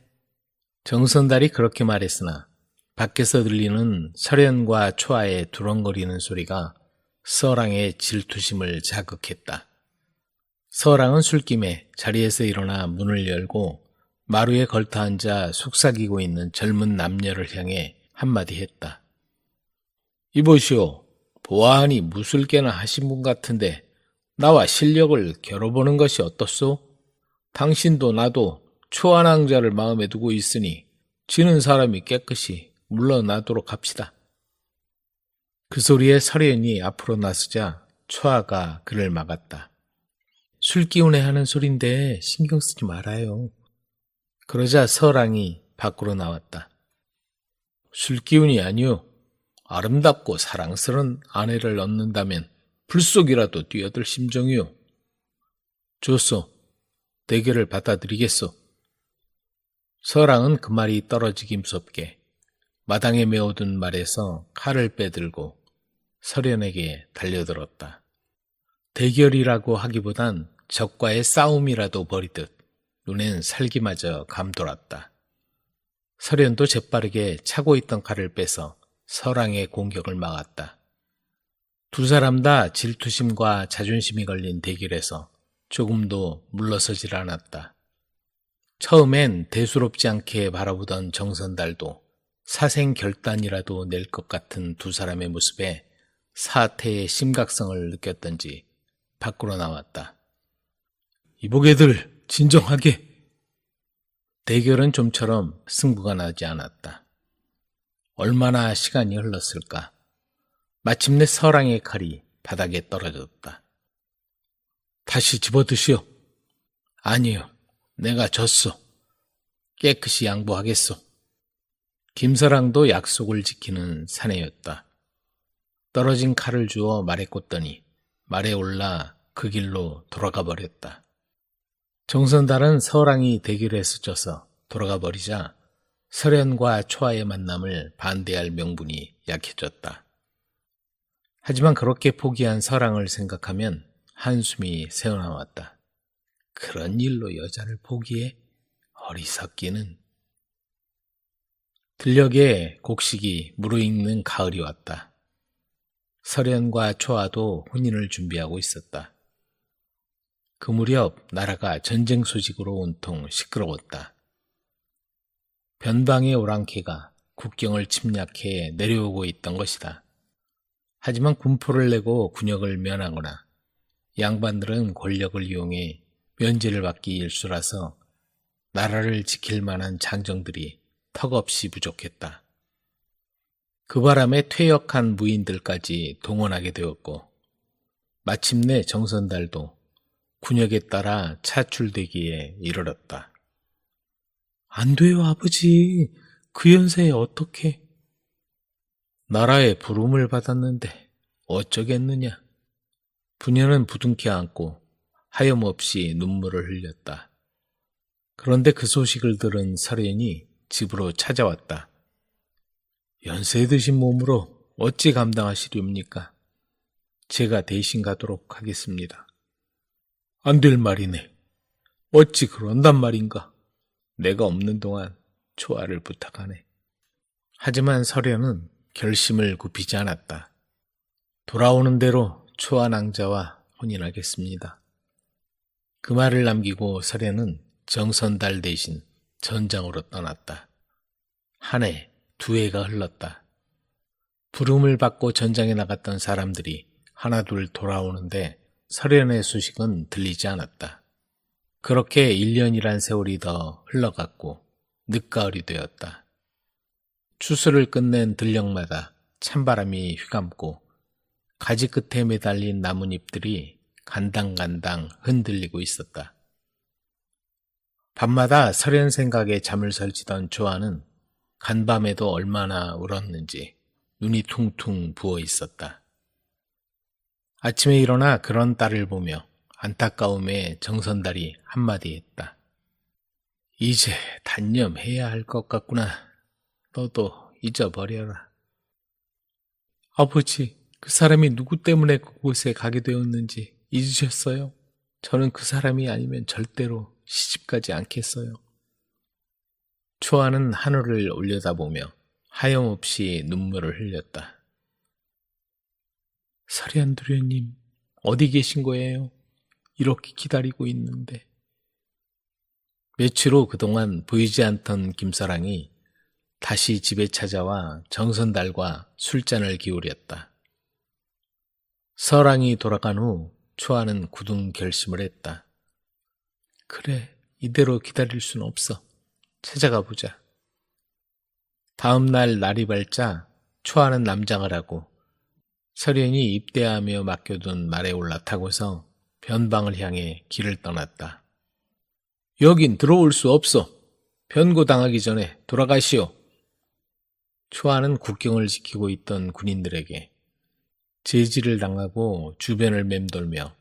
S1: 정선달이 그렇게 말했으나 밖에서 들리는 설현과 초아의 두렁거리는 소리가 서랑의 질투심을 자극했다. 서랑은 술김에 자리에서 일어나 문을 열고 마루에 걸터앉아 속삭이고 있는 젊은 남녀를 향해 한마디 했다. 이보시오, 보아하니 무술께나 하신 분 같은데 나와 실력을 겨뤄보는 것이 어떻소? 당신도 나도 초안왕자를 마음에 두고 있으니 지는 사람이 깨끗이 물러나도록 합시다. 그 소리에 설현이 앞으로 나서자 초아가 그를 막았다. 술 기운에 하는 소린데 신경 쓰지 말아요. 그러자 서랑이 밖으로 나왔다. 술 기운이 아니오. 아름답고 사랑스러운 아내를 얻는다면 불속이라도 뛰어들 심정이오. 좋소. 대결을 받아들이겠소. 서랑은 그 말이 떨어지기 무섭게 마당에 메어둔 말에서 칼을 빼들고 설현에게 달려들었다. 대결이라고 하기보단 적과의 싸움이라도 벌이듯 눈엔 살기마저 감돌았다. 설현도 재빠르게 차고 있던 칼을 빼서 서랑의 공격을 막았다. 두 사람 다 질투심과 자존심이 걸린 대결에서 조금도 물러서질 않았다. 처음엔 대수롭지 않게 바라보던 정선달도 사생결단이라도 낼 것 같은 두 사람의 모습에 사태의 심각성을 느꼈던지 밖으로 나왔다. 이보게들 진정하게. 대결은 좀처럼 승부가 나지 않았다. 얼마나 시간이 흘렀을까. 마침내 서랑의 칼이 바닥에 떨어졌다. 다시 집어드시오. 아니요. 내가 졌소. 깨끗이 양보하겠소. 김서랑도 약속을 지키는 사내였다. 떨어진 칼을 주워 말에 꽂더니 말에 올라 그 길로 돌아가 버렸다. 정선달은 서랑이 대결에서 져서 돌아가 버리자 설현과 초아의 만남을 반대할 명분이 약해졌다. 하지만 그렇게 포기한 서랑을 생각하면 한숨이 새어나왔다. 그런 일로 여자를 포기해? 어리석기는. 들녘에 곡식이 무르익는 가을이 왔다. 설현과 초아도 혼인을 준비하고 있었다. 그 무렵 나라가 전쟁 소식으로 온통 시끄러웠다. 변방의 오랑캐가 국경을 침략해 내려오고 있던 것이다. 하지만 군포를 내고 군역을 면하거나 양반들은 권력을 이용해 면제를 받기 일쑤라서 나라를 지킬 만한 장정들이 턱없이 부족했다. 그 바람에 퇴역한 무인들까지 동원하게 되었고 마침내 정선달도 군역에 따라 차출되기에 이르렀다. 안 돼요, 아버지. 그 연세에 어떻게? 나라의 부름을 받았는데 어쩌겠느냐. 부녀는 부둥켜 안고 하염없이 눈물을 흘렸다. 그런데 그 소식을 들은 설현이 집으로 찾아왔다. 연세 드신 몸으로 어찌 감당하시렵니까? 제가 대신 가도록 하겠습니다. 안 될 말이네. 어찌 그런단 말인가? 내가 없는 동안 초아를 부탁하네. 하지만 설현은 결심을 굽히지 않았다. 돌아오는 대로 초아 낭자와 혼인하겠습니다. 그 말을 남기고 설현은 정선달 대신 전장으로 떠났다. 한 해, 두 해가 흘렀다. 부름을 받고 전장에 나갔던 사람들이 하나둘 돌아오는데 설현의 소식은 들리지 않았다. 그렇게 1년이란 세월이 더 흘러갔고 늦가을이 되었다. 추수를 끝낸 들녘마다 찬바람이 휘감고 가지 끝에 매달린 나뭇잎들이 간당간당 흔들리고 있었다. 밤마다 설현 생각에 잠을 설치던 조아는 간밤에도 얼마나 울었는지 눈이 퉁퉁 부어 있었다. 아침에 일어나 그런 딸을 보며 안타까움에 정선달이 한마디 했다. 이제 단념해야 할 것 같구나. 너도 잊어버려라. 아버지, 그 사람이 누구 때문에 그곳에 가게 되었는지 잊으셨어요? 저는 그 사람이 아니면 절대로 시집가지 않겠어요. 초아는 하늘을 올려다보며 하염없이 눈물을 흘렸다. 설현 도련님, 어디 계신 거예요? 이렇게 기다리고 있는데. 며칠 후 그동안 보이지 않던 김사랑이 다시 집에 찾아와 정선달과 술잔을 기울였다. 서랑이 돌아간 후 초아는 굳은 결심을 했다. 그래, 이대로 기다릴 순 없어. 찾아가 보자. 다음 날 날이 밝자 초아는 남장을 하고 설현이 입대하며 맡겨둔 말에 올라타고서 변방을 향해 길을 떠났다. 여긴 들어올 수 없어. 변고당하기 전에 돌아가시오. 초아는 국경을 지키고 있던 군인들에게 제지를 당하고 주변을 맴돌며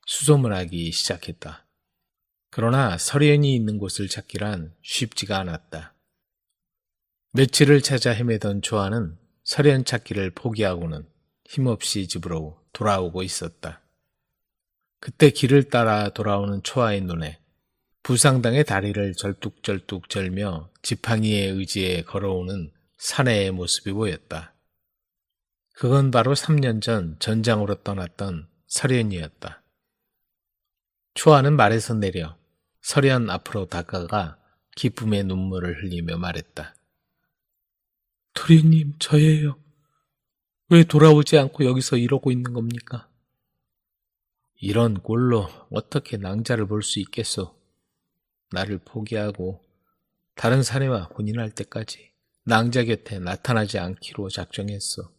S1: 수소문 하기 시작했다. 그러나 설현이 있는 곳을 찾기란 쉽지가 않았다. 며칠을 찾아 헤매던 초아는 설현 찾기를 포기하고는 힘없이 집으로 돌아오고 있었다. 그때 길을 따라 돌아오는 초아의 눈에 부상당의 다리를 절뚝절뚝 절며 지팡이에 의지해 걸어오는 사내의 모습이 보였다. 그건 바로 3년 전 전장으로 떠났던 설현이었다. 초아는 말에서 내려 설현 앞으로 다가가 기쁨의 눈물을 흘리며 말했다. 도련님, 저예요. 왜 돌아오지 않고 여기서 이러고 있는 겁니까? 이런 꼴로 어떻게 낭자를 볼 수 있겠소? 나를 포기하고 다른 사내와 혼인할 때까지 낭자 곁에 나타나지 않기로 작정했어.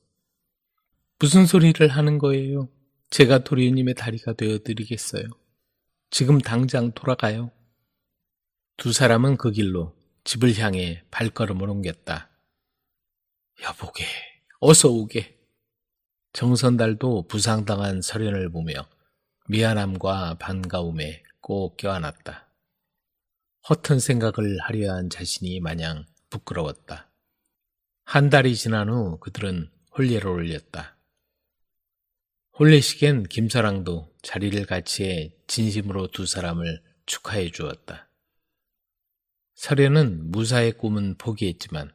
S1: 무슨 소리를 하는 거예요? 제가 도련님의 다리가 되어드리겠어요. 지금 당장 돌아가요. 두 사람은 그 길로 집을 향해 발걸음을 옮겼다. 여보게, 어서 오게. 정선달도 부상당한 설현을 보며 미안함과 반가움에 꼭 껴안았다. 허튼 생각을 하려 한 자신이 마냥 부끄러웠다. 한 달이 지난 후 그들은 혼례를 올렸다. 혼례식엔 김사랑도 자리를 같이 해 진심으로 두 사람을 축하해 주었다. 설현은 무사의 꿈은 포기했지만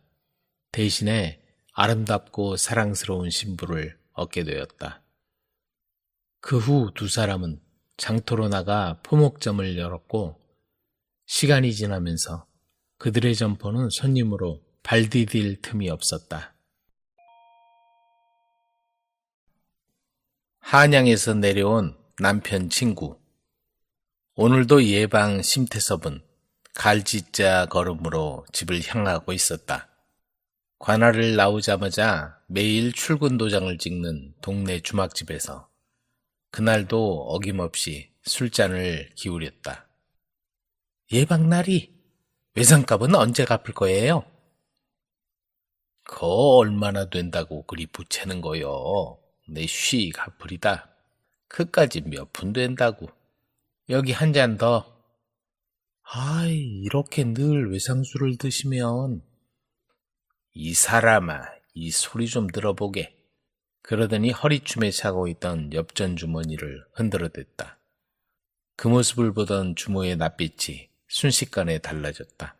S1: 대신에 아름답고 사랑스러운 신부를 얻게 되었다. 그 후 두 사람은 장터로 나가 포목점을 열었고 시간이 지나면서 그들의 점포는 손님으로 발 디딜 틈이 없었다. 한양에서 내려온 남편 친구. 오늘도 예방 심태섭은 갈짓자 걸음으로 집을 향하고 있었다. 관할을 나오자마자 매일 출근 도장을 찍는 동네 주막집에서 그날도 어김없이 술잔을 기울였다. 예방날이 외상값은 언제 갚을 거예요? 거 얼마나 된다고 그리 부채는 거요. 내 쉬 갚으리다. 그까지 몇 푼 된다고. 여기 한 잔 더. 아이, 이렇게 늘 외상술을 드시면. 이 사람아, 이 소리 좀 들어보게. 그러더니 허리춤에 차고 있던 엽전 주머니를 흔들어댔다. 그 모습을 보던 주모의 낯빛이 순식간에 달라졌다.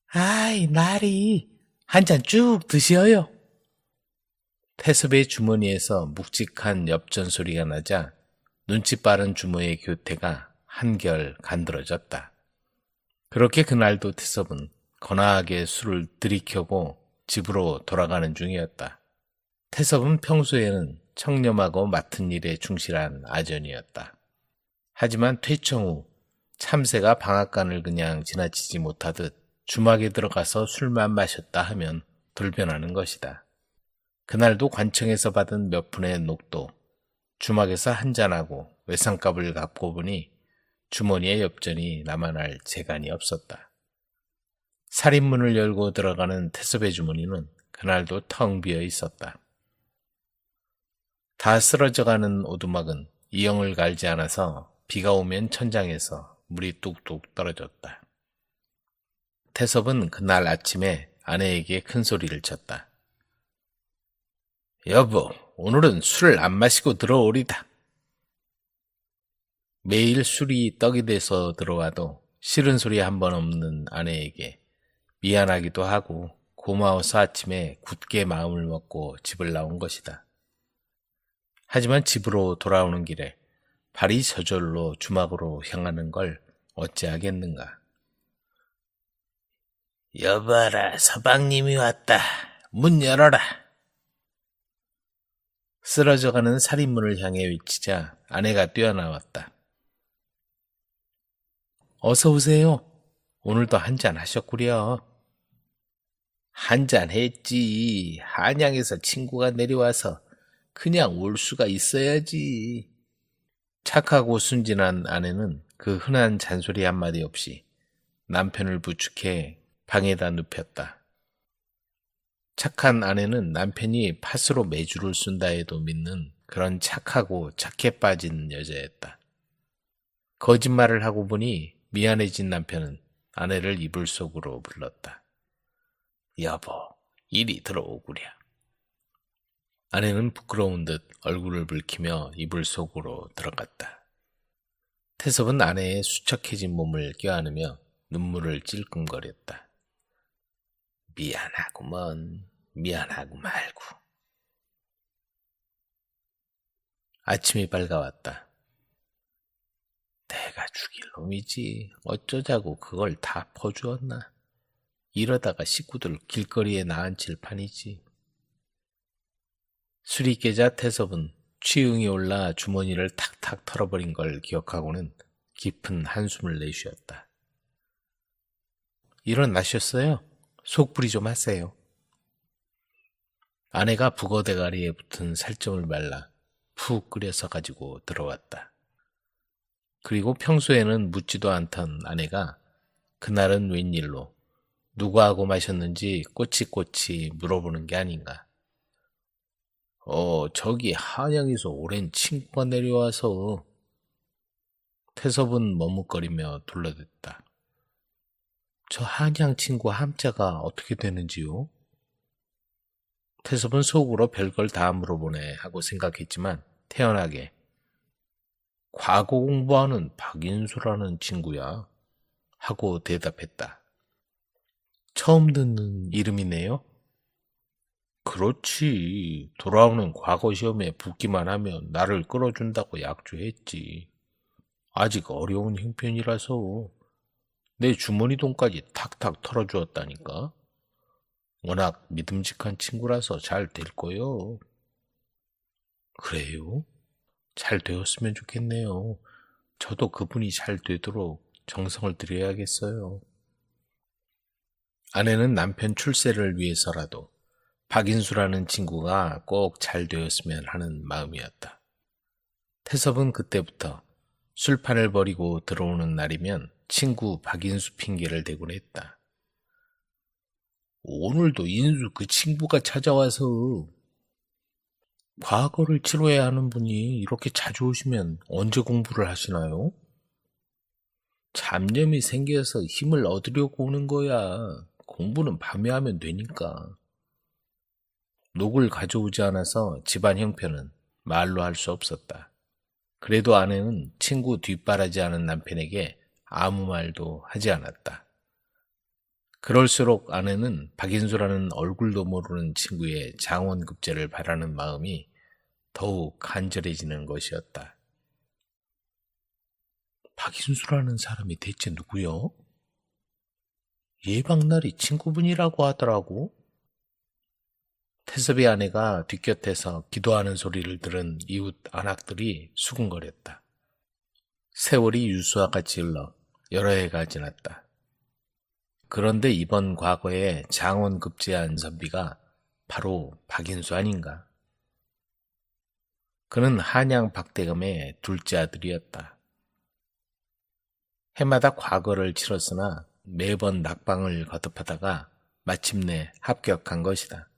S1: 아이, 나리, 한 잔 쭉 드시어요. 태섭의 주머니에서 묵직한 엽전 소리가 나자 눈치 빠른 주모의 교태가 한결 간드러졌다. 그렇게 그날도 태섭은 거나하게 술을 들이켜고 집으로 돌아가는 중이었다. 태섭은 평소에는 청렴하고 맡은 일에 충실한 아전이었다. 하지만 퇴청 후 참새가 방앗간을 그냥 지나치지 못하듯 주막에 들어가서 술만 마셨다 하면 돌변하는 것이다. 그날도 관청에서 받은 몇 푼의 녹도 주막에서 한잔하고 외상값을 갚고 보니 주머니에 엽전이 남아날 재간이 없었다. 살인문을 열고 들어가는 태섭의 주머니는 그날도 텅 비어 있었다. 다 쓰러져가는 오두막은 이형을 갈지 않아서 비가 오면 천장에서 물이 뚝뚝 떨어졌다. 태섭은 그날 아침에 아내에게 큰 소리를 쳤다. 여보, 오늘은 술을 안 마시고 들어오리다. 매일 술이 떡이 돼서 들어와도 싫은 소리 한 번 없는 아내에게 미안하기도 하고 고마워서 아침에 굳게 마음을 먹고 집을 나온 것이다. 하지만 집으로 돌아오는 길에 발이 저절로 주막으로 향하는 걸 어찌하겠는가. 여봐라, 서방님이 왔다. 문 열어라. 쓰러져가는 살인문을 향해 외치자 아내가 뛰어나왔다. 어서 오세요. 오늘도 한잔 하셨구려. 한잔 했지. 한양에서 친구가 내려와서 그냥 올 수가 있어야지. 착하고 순진한 아내는 그 흔한 잔소리 한마디 없이 남편을 부축해 방에다 눕혔다. 착한 아내는 남편이 팥으로 매주를 쏜다 해도 믿는 그런 착하고 착해 빠진 여자였다. 거짓말을 하고 보니 미안해진 남편은 아내를 이불 속으로 불렀다. 여보, 이리 들어오구려. 아내는 부끄러운 듯 얼굴을 붉히며 이불 속으로 들어갔다. 태섭은 아내의 수척해진 몸을 껴안으며 눈물을 찔끔거렸다. 미안하구먼, 미안하고 말고. 아침이 밝아왔다. 내가 죽일 놈이지. 어쩌자고 그걸 다 퍼주었나. 이러다가 식구들 길거리에 나앉힐 판이지. 술이 깨자 태섭은 취흥이 올라 주머니를 탁탁 털어버린 걸 기억하고는 깊은 한숨을 내쉬었다. 일어나셨어요? 속풀이 좀 하세요. 아내가 북어대가리에 붙은 살점을 말라 푹 끓여서 가지고 들어왔다. 그리고 평소에는 묻지도 않던 아내가 그날은 웬일로 누구하고 마셨는지 꼬치꼬치 물어보는 게 아닌가. 저기 한양에서 오랜 친구가 내려와서. 태섭은 머뭇거리며 둘러댔다. 저 한양 친구 함자가 어떻게 되는지요? 태섭은 속으로 별걸 다 물어보네 하고 생각했지만 태연하게 과거 공부하는 박인수라는 친구야 하고 대답했다. 처음 듣는 이름이네요? 그렇지. 돌아오는 과거 시험에 붙기만 하면 나를 끌어준다고 약조했지. 아직 어려운 형편이라서 내 주머니 돈까지 탁탁 털어주었다니까. 워낙 믿음직한 친구라서 잘 될 거요. 그래요? 잘 되었으면 좋겠네요. 저도 그분이 잘 되도록 정성을 들여야겠어요. 아내는 남편 출세를 위해서라도 박인수라는 친구가 꼭 잘 되었으면 하는 마음이었다. 태섭은 그때부터 술판을 버리고 들어오는 날이면 친구 박인수 핑계를 대곤 했다. 오늘도 인수 그 친구가 찾아와서. 과거를 치러야 하는 분이 이렇게 자주 오시면 언제 공부를 하시나요? 잡념이 생겨서 힘을 얻으려고 오는 거야. 공부는 밤에 하면 되니까. 녹을 가져오지 않아서 집안 형편은 말로 할 수 없었다. 그래도 아내는 친구 뒷바라지 하는 남편에게 아무 말도 하지 않았다. 그럴수록 아내는 박인수라는 얼굴도 모르는 친구의 장원급제를 바라는 마음이 더욱 간절해지는 것이었다. 박인수라는 사람이 대체 누구요? 예방날이 친구분이라고 하더라고. 태섭의 아내가 뒷곁에서 기도하는 소리를 들은 이웃 안악들이 수군거렸다. 세월이 유수와 같이 흘러 여러 해가 지났다. 그런데 이번 과거에 장원 급제한 선비가 바로 박인수 아닌가? 그는 한양 박대감의 둘째 아들이었다. 해마다 과거를 치렀으나 매번 낙방을 거듭하다가 마침내 합격한 것이다.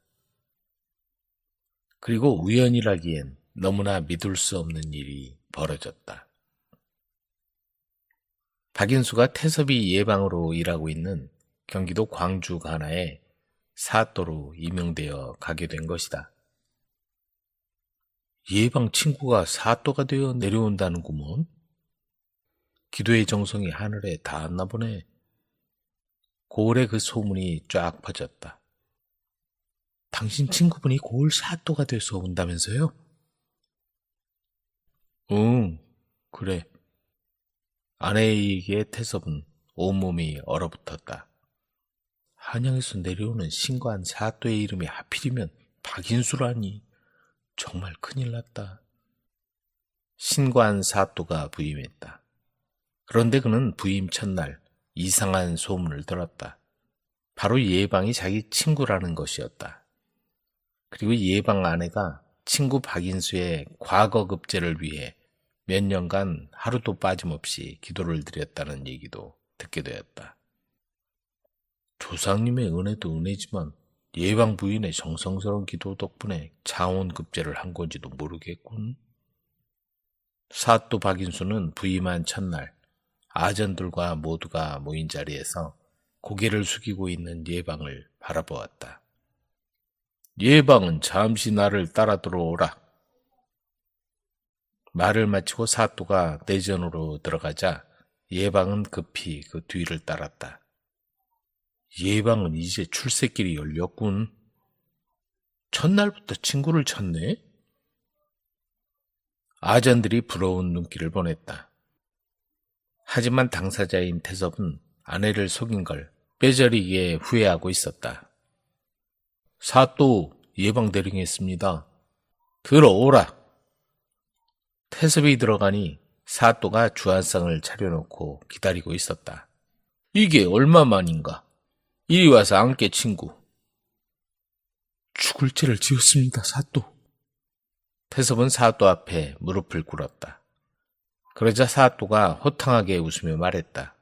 S1: 그리고 우연이라기엔 너무나 믿을 수 없는 일이 벌어졌다. 박인수가 태섭이 예방으로 일하고 있는 경기도 광주 관아에 사또로 임명되어 가게 된 것이다. 예방 친구가 사또가 되어 내려온다는구먼. 기도의 정성이 하늘에 닿았나 보네. 고을에 그 소문이 쫙 퍼졌다. 당신 친구분이 고을 사또가 돼서 온다면서요? 응, 그래. 아내의 얘기에 태섭은 온몸이 얼어붙었다. 한양에서 내려오는 신관 사또의 이름이 하필이면 박인수라니. 정말 큰일 났다. 신관 사또가 부임했다. 그런데 그는 부임 첫날 이상한 소문을 들었다. 바로 예방이 자기 친구라는 것이었다. 그리고 예방 아내가 친구 박인수의 과거 급제를 위해 몇 년간 하루도 빠짐없이 기도를 드렸다는 얘기도 듣게 되었다. 조상님의 은혜도 은혜지만 예방 부인의 정성스러운 기도 덕분에 장원급제를 한 건지도 모르겠군. 사또 박인수는 부임한 첫날 아전들과 모두가 모인 자리에서 고개를 숙이고 있는 예방을 바라보았다. 예방은 잠시 나를 따라 들어오라. 말을 마치고 사또가 내전으로 들어가자 예방은 급히 그 뒤를 따랐다. 예방은 이제 출세길이 열렸군. 첫날부터 친구를 찾네? 아전들이 부러운 눈길을 보냈다. 하지만 당사자인 태섭은 아내를 속인 걸 뼈저리게 후회하고 있었다. 사또 예방 대령했습니다. 들어오라. 태섭이 들어가니 사또가 주안상을 차려놓고 기다리고 있었다. 이게 얼마만인가? 이리 와서 앉게 친구. 죽을 죄를 지었습니다, 사또. 태섭은 사또 앞에 무릎을 꿇었다. 그러자 사또가 호탕하게 웃으며 말했다.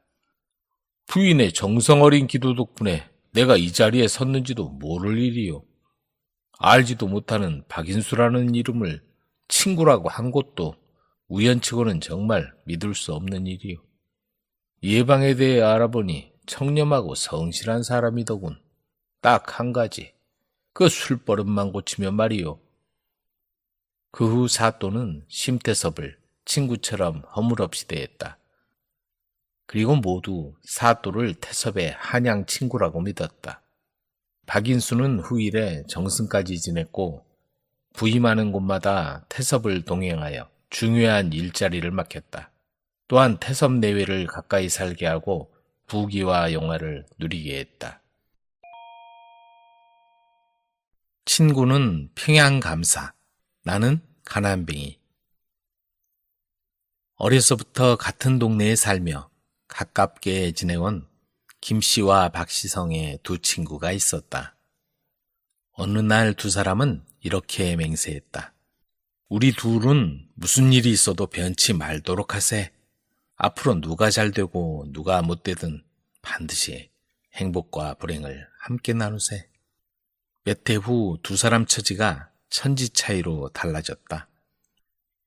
S1: 부인의 정성어린 기도 덕분에 내가 이 자리에 섰는지도 모를 일이요. 알지도 못하는 박인수라는 이름을 친구라고 한 것도 우연치고는 정말 믿을 수 없는 일이요. 예방에 대해 알아보니 청렴하고 성실한 사람이더군. 딱 한 가지. 그 술버릇만 고치면 말이요. 그 후 사또는 심태섭을 친구처럼 허물없이 대했다. 그리고 모두 사또를 태섭의 한양 친구라고 믿었다. 박인수는 후일에 정승까지 지냈고 부임하는 곳마다 태섭을 동행하여 중요한 일자리를 맡겼다. 또한 태섭 내외를 가까이 살게 하고 부귀와 영화를 누리게 했다. 친구는 평양감사, 나는 가난뱅이. 어려서부터 같은 동네에 살며 가깝게 지내온 김씨와 박시성의 두 친구가 있었다. 어느 날 두 사람은 이렇게 맹세했다. 우리 둘은 무슨 일이 있어도 변치 말도록 하세. 앞으로 누가 잘 되고 누가 못 되든 반드시 행복과 불행을 함께 나누세. 몇 해 후 두 사람 처지가 천지 차이로 달라졌다.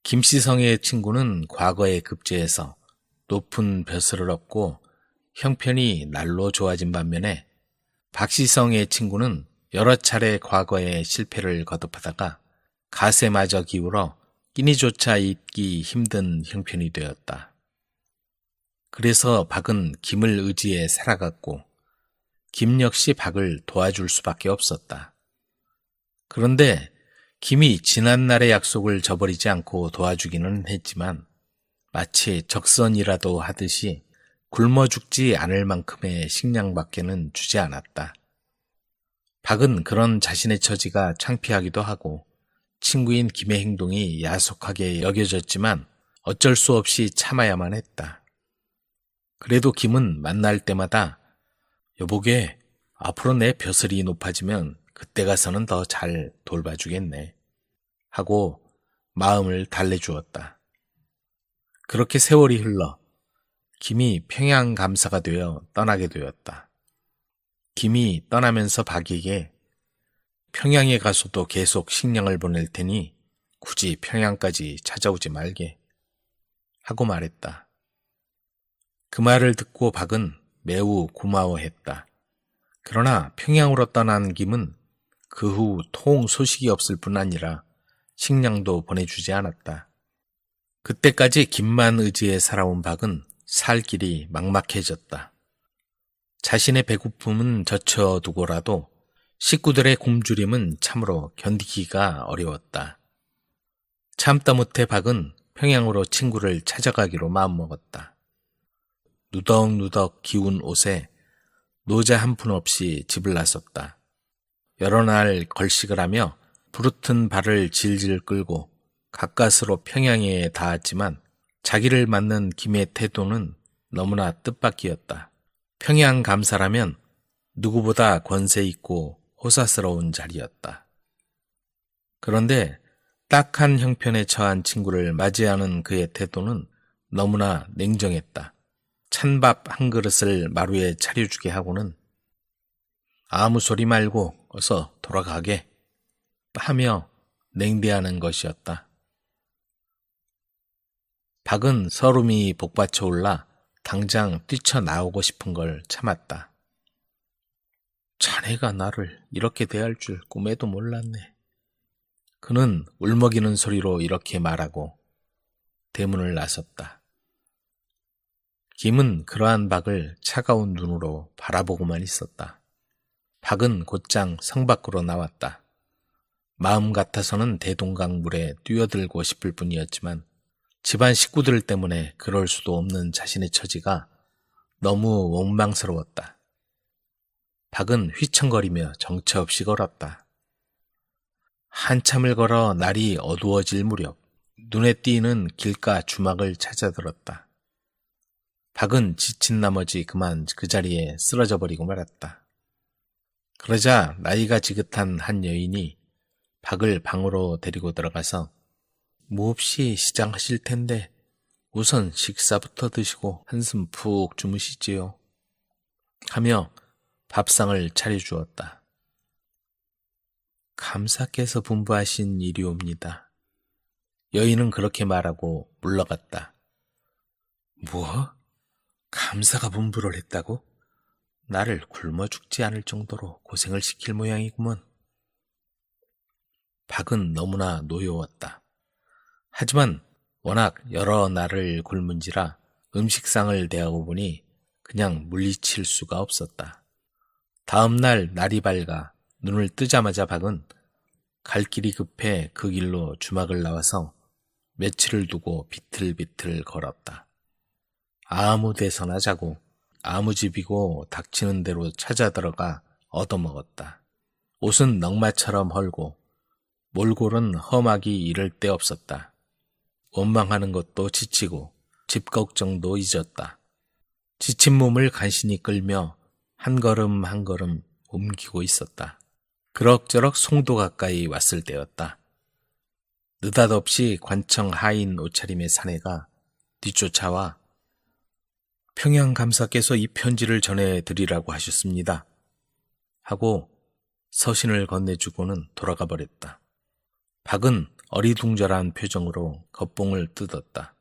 S1: 김시성의 친구는 과거에 급제해서 높은 벼슬을 얻고 형편이 날로 좋아진 반면에 박시성의 친구는 여러 차례 과거에 실패를 거듭하다가 가세마저 기울어 끼니조차 잊기 힘든 형편이 되었다. 그래서 박은 김을 의지해 살아갔고 김 역시 박을 도와줄 수밖에 없었다. 그런데 김이 지난날의 약속을 저버리지 않고 도와주기는 했지만 마치 적선이라도 하듯이 굶어 죽지 않을 만큼의 식량밖에는 주지 않았다. 박은 그런 자신의 처지가 창피하기도 하고 친구인 김의 행동이 야속하게 여겨졌지만 어쩔 수 없이 참아야만 했다. 그래도 김은 만날 때마다 여보게, 앞으로 내 벼슬이 높아지면 그때 가서는 더 잘 돌봐주겠네 하고 마음을 달래주었다. 그렇게 세월이 흘러 김이 평양 감사가 되어 떠나게 되었다. 김이 떠나면서 박에게 평양에 가서도 계속 식량을 보낼 테니 굳이 평양까지 찾아오지 말게 하고 말했다. 그 말을 듣고 박은 매우 고마워했다. 그러나 평양으로 떠난 김은 그 후 통 소식이 없을 뿐 아니라 식량도 보내주지 않았다. 그때까지 김만 의지해 살아온 박은 살 길이 막막해졌다. 자신의 배고픔은 젖혀두고라도 식구들의 굶주림은 참으로 견디기가 어려웠다. 참다 못해 박은 평양으로 친구를 찾아가기로 마음먹었다. 누덕누덕 기운 옷에 노자 한 푼 없이 집을 나섰다. 여러 날 걸식을 하며 부르튼 발을 질질 끌고 가까스로 평양에 닿았지만 자기를 맞는 김의 태도는 너무나 뜻밖이었다. 평양 감사라면 누구보다 권세 있고 호사스러운 자리였다. 그런데 딱한 형편에 처한 친구를 맞이하는 그의 태도는 너무나 냉정했다. 찬밥 한 그릇을 마루에 차려주게 하고는 아무 소리 말고 어서 돌아가게 하며 냉대하는 것이었다. 박은 서름이 복받쳐 올라 당장 뛰쳐나오고 싶은 걸 참았다. 자네가 나를 이렇게 대할 줄 꿈에도 몰랐네. 그는 울먹이는 소리로 이렇게 말하고 대문을 나섰다. 김은 그러한 박을 차가운 눈으로 바라보고만 있었다. 박은 곧장 성 밖으로 나왔다. 마음 같아서는 대동강물에 뛰어들고 싶을 뿐이었지만 집안 식구들 때문에 그럴 수도 없는 자신의 처지가 너무 원망스러웠다. 박은 휘청거리며 정처 없이 걸었다. 한참을 걸어 날이 어두워질 무렵 눈에 띄는 길가 주막을 찾아들었다. 박은 지친 나머지 그만 그 자리에 쓰러져 버리고 말았다. 그러자 나이가 지긋한 한 여인이 박을 방으로 데리고 들어가서 몹시 시장하실 텐데 우선 식사부터 드시고 한숨 푹 주무시지요 하며 밥상을 차려주었다. 감사께서 분부하신 일이옵니다. 여인은 그렇게 말하고 물러갔다. 뭐? 감사가 분부를 했다고? 나를 굶어 죽지 않을 정도로 고생을 시킬 모양이구먼. 박은 너무나 노여웠다. 하지만 워낙 여러 날을 굶은지라 음식상을 대하고 보니 그냥 물리칠 수가 없었다. 다음 날 날이 밝아 눈을 뜨자마자 박은 갈 길이 급해 그 길로 주막을 나와서 며칠을 두고 비틀비틀 걸었다. 아무 데서나 자고 아무 집이고 닥치는 대로 찾아 들어가 얻어먹었다. 옷은 넝마처럼 헐고 몰골은 험하기 이를 데 없었다. 원망하는 것도 지치고 집 걱정도 잊었다. 지친 몸을 간신히 끌며 한 걸음 한 걸음 옮기고 있었다. 그럭저럭 송도 가까이 왔을 때였다. 느닷없이 관청 하인 옷차림의 사내가 뒤쫓아와 평양 감사께서 이 편지를 전해드리라고 하셨습니다 하고 서신을 건네주고는 돌아가 버렸다. 박은 어리둥절한 표정으로 겉봉을 뜯었다.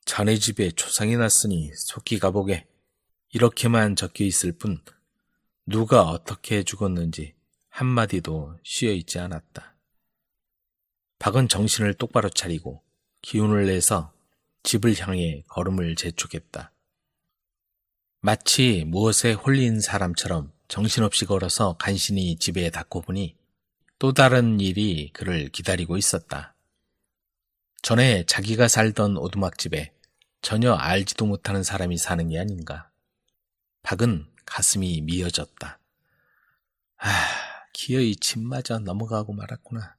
S1: 자네 집에 초상이 났으니 속히 가보게. 이렇게만 적혀 있을 뿐 누가 어떻게 죽었는지 한마디도 쉬어있지 않았다. 박은 정신을 똑바로 차리고 기운을 내서 집을 향해 걸음을 재촉했다. 마치 무엇에 홀린 사람처럼 정신없이 걸어서 간신히 집에 닿고 보니 또 다른 일이 그를 기다리고 있었다. 전에 자기가 살던 오두막집에 전혀 알지도 못하는 사람이 사는 게 아닌가. 박은 가슴이 미어졌다. 기어이 집마저 넘어가고 말았구나.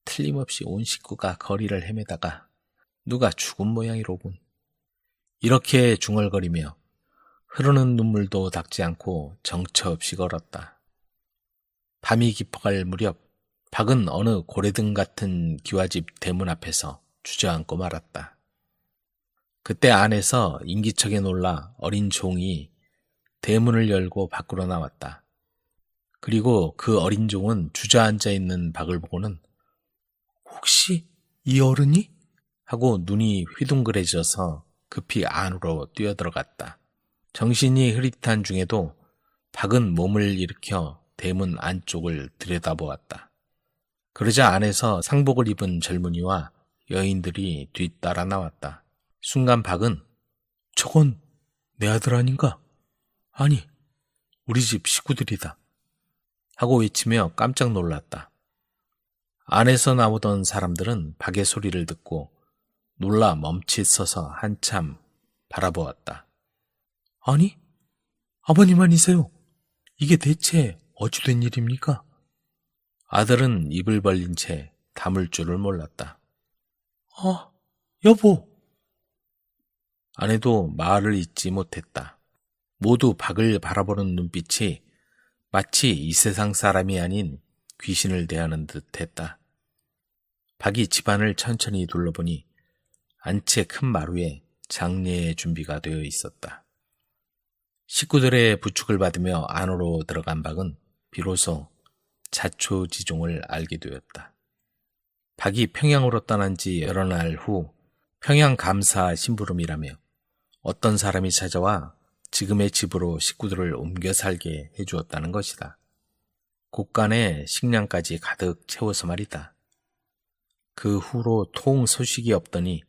S1: 틀림없이 온 식구가 거리를 헤매다가 누가 죽은 모양이로군. 이렇게 중얼거리며 흐르는 눈물도 닦지 않고 정처 없이 걸었다. 밤이 깊어갈 무렵 박은 어느 고래등 같은 기와집 대문 앞에서 주저앉고 말았다. 그때 안에서 인기척에 놀라 어린 종이 대문을 열고 밖으로 나왔다. 그리고 그 어린 종은 주저앉아 있는 박을 보고는 혹시 이 어른이? 하고 눈이 휘둥그레져서 급히 안으로 뛰어들어갔다. 정신이 흐릿한 중에도 박은 몸을 일으켜 대문 안쪽을 들여다보았다. 그러자 안에서 상복을 입은 젊은이와 여인들이 뒤따라 나왔다. 순간 박은 저건 내 아들 아닌가? 아니, 우리 집 식구들이다. 하고 외치며 깜짝 놀랐다. 안에서 나오던 사람들은 박의 소리를 듣고 놀라 멈칫 서서 한참 바라보았다. 아니, 아버님 아니세요? 이게 대체 어찌된 일입니까? 아들은 입을 벌린 채 담을 줄을 몰랐다. 여보! 아내도 말을 잇지 못했다. 모두 박을 바라보는 눈빛이 마치 이 세상 사람이 아닌 귀신을 대하는 듯 했다. 박이 집안을 천천히 둘러보니 안채 큰 마루에 장례의 준비가 되어 있었다. 식구들의 부축을 받으며 안으로 들어간 박은 비로소 자초지종을 알게 되었다. 박이 평양으로 떠난 지 여러 날 후 평양 감사 심부름이라며 어떤 사람이 찾아와 지금의 집으로 식구들을 옮겨 살게 해주었다는 것이다. 곳간에 식량까지 가득 채워서 말이다. 그 후로 통 소식이 없더니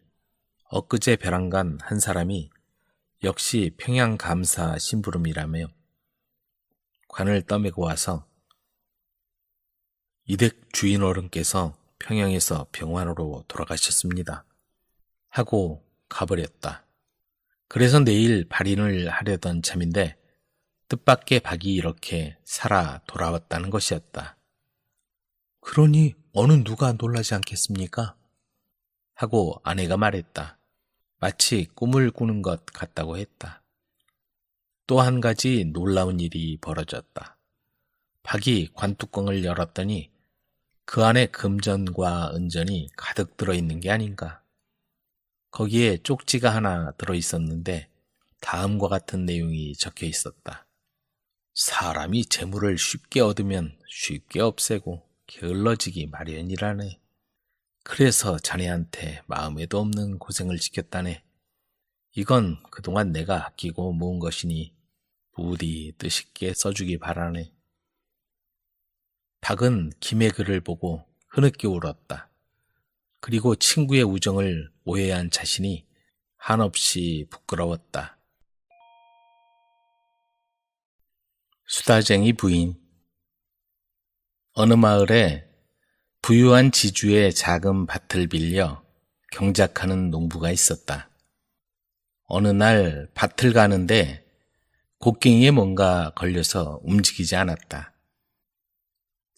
S1: 엊그제 벼랑간 한 사람이 역시 평양 감사 심부름이라며 관을 떠매고 와서 이댁 주인 어른께서 평양에서 병환으로 돌아가셨습니다. 하고 가버렸다. 그래서 내일 발인을 하려던 참인데 뜻밖의 박이 이렇게 살아 돌아왔다는 것이었다. 그러니 어느 누가 놀라지 않겠습니까? 하고 아내가 말했다. 마치 꿈을 꾸는 것 같다고 했다. 또 한 가지 놀라운 일이 벌어졌다. 박이 관뚜껑을 열었더니 그 안에 금전과 은전이 가득 들어있는 게 아닌가. 거기에 쪽지가 하나 들어있었는데 다음과 같은 내용이 적혀 있었다. 사람이 재물을 쉽게 얻으면 쉽게 없애고 게을러지기 마련이라네. 그래서 자네한테 마음에도 없는 고생을 시켰다네. 이건 그동안 내가 아끼고 모은 것이니 부디 뜻있게 써주기 바라네. 박은 김의 글을 보고 흐느껴 울었다. 그리고 친구의 우정을 오해한 자신이 한없이 부끄러웠다. 수다쟁이 부인. 어느 마을에 부유한 지주의 작은 밭을 빌려 경작하는 농부가 있었다. 어느 날 밭을 가는데 곡괭이에 뭔가 걸려서 움직이지 않았다.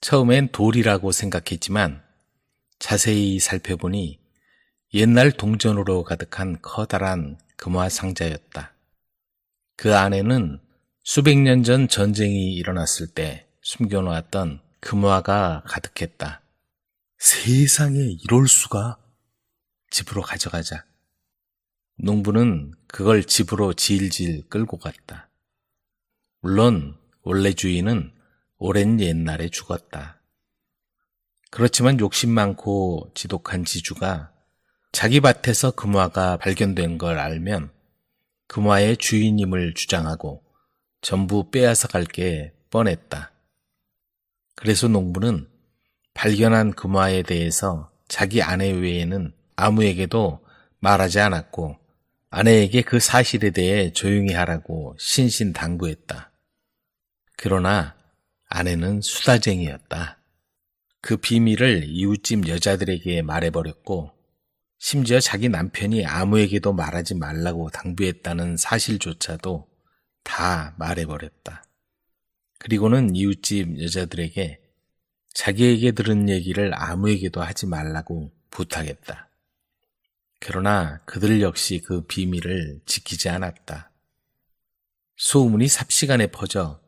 S1: 처음엔 돌이라고 생각했지만 자세히 살펴보니 옛날 동전으로 가득한 커다란 금화 상자였다. 그 안에는 수백 년 전 전쟁이 일어났을 때 숨겨놓았던 금화가 가득했다. 세상에 이럴 수가. 집으로 가져가자. 농부는 그걸 집으로 질질 끌고 갔다. 물론 원래 주인은 오랜 옛날에 죽었다. 그렇지만 욕심 많고 지독한 지주가 자기 밭에서 금화가 발견된 걸 알면 금화의 주인임을 주장하고 전부 빼앗아 갈 게 뻔했다. 그래서 농부는 발견한 금화에 대해서 자기 아내 외에는 아무에게도 말하지 않았고 아내에게 그 사실에 대해 조용히 하라고 신신당부했다. 그러나 아내는 수다쟁이였다. 그 비밀을 이웃집 여자들에게 말해버렸고 심지어 자기 남편이 아무에게도 말하지 말라고 당부했다는 사실조차도 다 말해버렸다. 그리고는 이웃집 여자들에게 자기에게 들은 얘기를 아무에게도 하지 말라고 부탁했다. 그러나 그들 역시 그 비밀을 지키지 않았다. 소문이 삽시간에 퍼져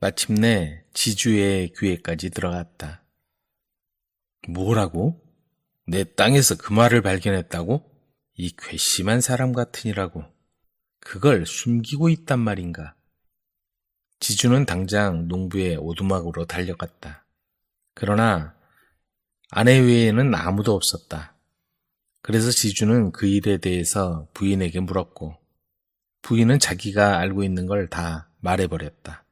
S1: 마침내 지주의 귀에까지 들어갔다. 뭐라고? 내 땅에서 금화를 발견했다고? 이 괘씸한 사람 같으니라고. 그걸 숨기고 있단 말인가? 지주는 당장 농부의 오두막으로 달려갔다. 그러나 아내 외에는 아무도 없었다. 그래서 지주는 그 일에 대해서 부인에게 물었고, 부인은 자기가 알고 있는 걸 다 말해버렸다.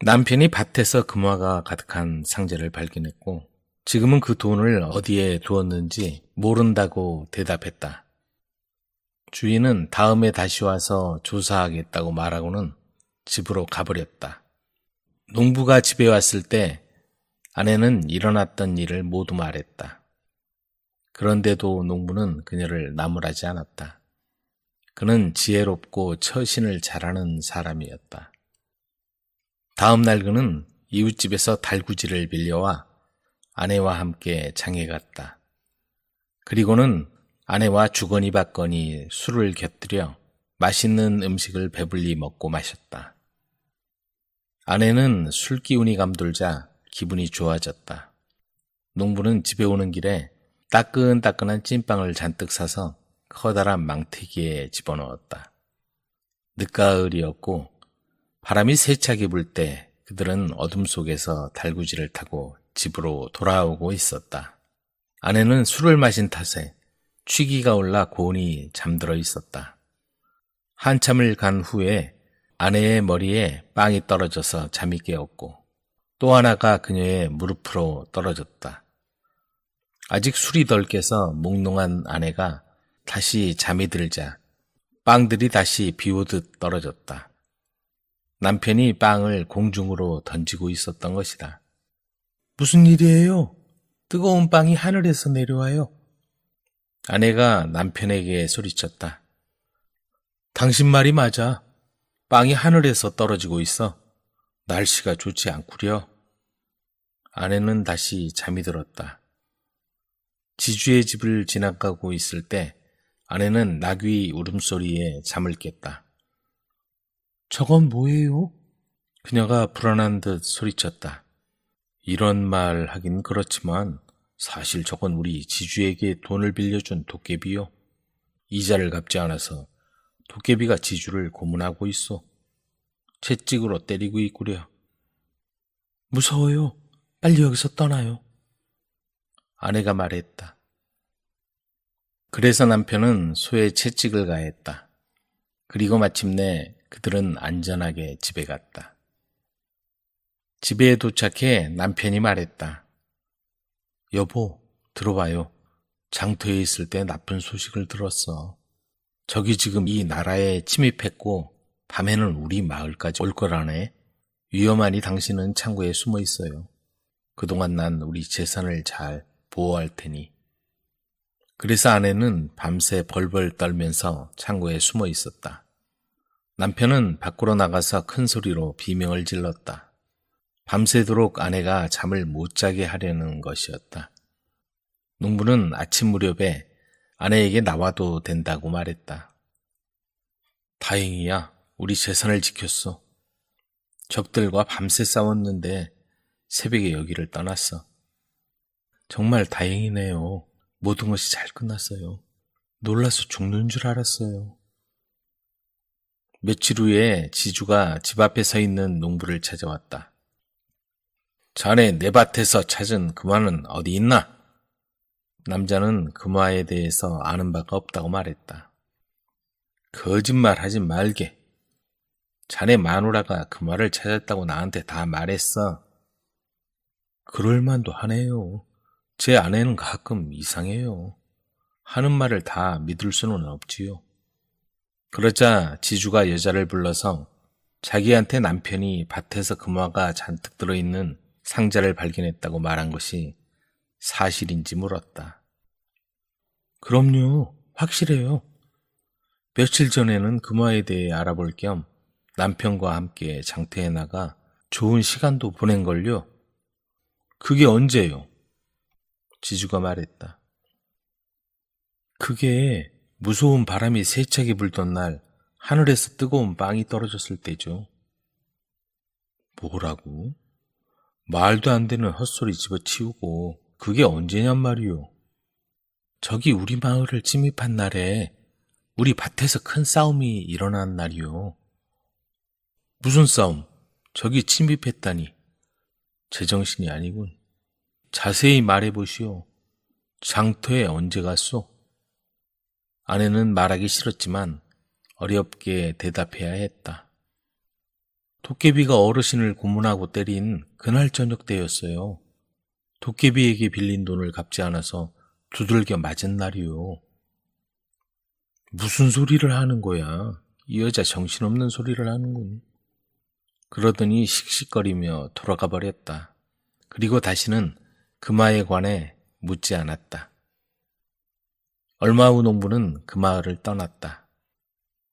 S1: 남편이 밭에서 금화가 가득한 상자를 발견했고, 지금은 그 돈을 어디에 두었는지 모른다고 대답했다. 주인은 다음에 다시 와서 조사하겠다고 말하고는 집으로 가버렸다. 농부가 집에 왔을 때 아내는 일어났던 일을 모두 말했다. 그런데도 농부는 그녀를 나무라지 않았다. 그는 지혜롭고 처신을 잘하는 사람이었다. 다음 날 그는 이웃집에서 달구지를 빌려와 아내와 함께 장에 갔다. 그리고는 아내와 주거니 받거니 술을 곁들여 맛있는 음식을 배불리 먹고 마셨다. 아내는 술 기운이 감돌자 기분이 좋아졌다. 농부는 집에 오는 길에 따끈따끈한 찐빵을 잔뜩 사서 커다란 망태기에 집어넣었다. 늦가을이었고 바람이 세차게 불 때 그들은 어둠 속에서 달구지를 타고 집으로 돌아오고 있었다. 아내는 술을 마신 탓에 취기가 올라 고온이 잠들어 있었다. 한참을 간 후에 아내의 머리에 빵이 떨어져서 잠이 깨었고 또 하나가 그녀의 무릎으로 떨어졌다. 아직 술이 덜 깨서 몽롱한 아내가 다시 잠이 들자 빵들이 다시 비오듯 떨어졌다. 남편이 빵을 공중으로 던지고 있었던 것이다. 무슨 일이에요? 뜨거운 빵이 하늘에서 내려와요. 아내가 남편에게 소리쳤다. 당신 말이 맞아. 빵이 하늘에서 떨어지고 있어. 날씨가 좋지 않구려. 아내는 다시 잠이 들었다. 지주의 집을 지나가고 있을 때 아내는 나귀 울음소리에 잠을 깼다. 저건 뭐예요? 그녀가 불안한 듯 소리쳤다. 이런 말 하긴 그렇지만 사실 저건 우리 지주에게 돈을 빌려준 도깨비요. 이자를 갚지 않아서 도깨비가 지주를 고문하고 있어. 채찍으로 때리고 있구려. 무서워요. 빨리 여기서 떠나요. 아내가 말했다. 그래서 남편은 소에 채찍을 가했다. 그리고 마침내 그들은 안전하게 집에 갔다. 집에 도착해 남편이 말했다. 여보, 들어봐요. 장터에 있을 때 나쁜 소식을 들었어. 적이 지금 이 나라에 침입했고 밤에는 우리 마을까지 올 거라네. 위험하니 당신은 창고에 숨어 있어요. 그동안 난 우리 재산을 잘 보호할 테니. 그래서 아내는 밤새 벌벌 떨면서 창고에 숨어 있었다. 남편은 밖으로 나가서 큰 소리로 비명을 질렀다. 밤새도록 아내가 잠을 못 자게 하려는 것이었다. 농부는 아침 무렵에 아내에게 나와도 된다고 말했다. 다행이야. 우리 재산을 지켰어. 적들과 밤새 싸웠는데 새벽에 여기를 떠났어. 정말 다행이네요. 모든 것이 잘 끝났어요. 놀라서 죽는 줄 알았어요. 며칠 후에 지주가 집 앞에 서 있는 농부를 찾아왔다. 자네 내 밭에서 찾은 금화는 어디 있나? 남자는 금화에 대해서 아는 바가 없다고 말했다. 거짓말하지 말게. 자네 마누라가 금화를 찾았다고 나한테 다 말했어. 그럴만도 하네요. 제 아내는 가끔 이상해요. 하는 말을 다 믿을 수는 없지요. 그러자 지주가 여자를 불러서 자기한테 남편이 밭에서 금화가 잔뜩 들어있는 상자를 발견했다고 말한 것이 사실인지 물었다. 그럼요, 확실해요. 며칠 전에는 금화에 대해 알아볼 겸 남편과 함께 장터에 나가 좋은 시간도 보낸걸요. 그게 언제요? 지주가 말했다. 그게 무서운 바람이 세차게 불던 날 하늘에서 뜨거운 빵이 떨어졌을 때죠. 뭐라고? 말도 안 되는 헛소리 집어치우고 그게 언제냔 말이오. 저기 우리 마을을 침입한 날에 우리 밭에서 큰 싸움이 일어난 날이오. 무슨 싸움? 저기 침입했다니. 제정신이 아니군. 자세히 말해보시오. 장터에 언제 갔소? 아내는 말하기 싫었지만 어렵게 대답해야 했다. 도깨비가 어르신을 고문하고 때린 그날 저녁 때였어요. 도깨비에게 빌린 돈을 갚지 않아서 두들겨 맞은 날이요. 무슨 소리를 하는 거야? 이 여자 정신없는 소리를 하는군. 그러더니 씩씩거리며 돌아가 버렸다. 그리고 다시는 금화에 관해 묻지 않았다. 얼마 후 농부는 그 마을을 떠났다.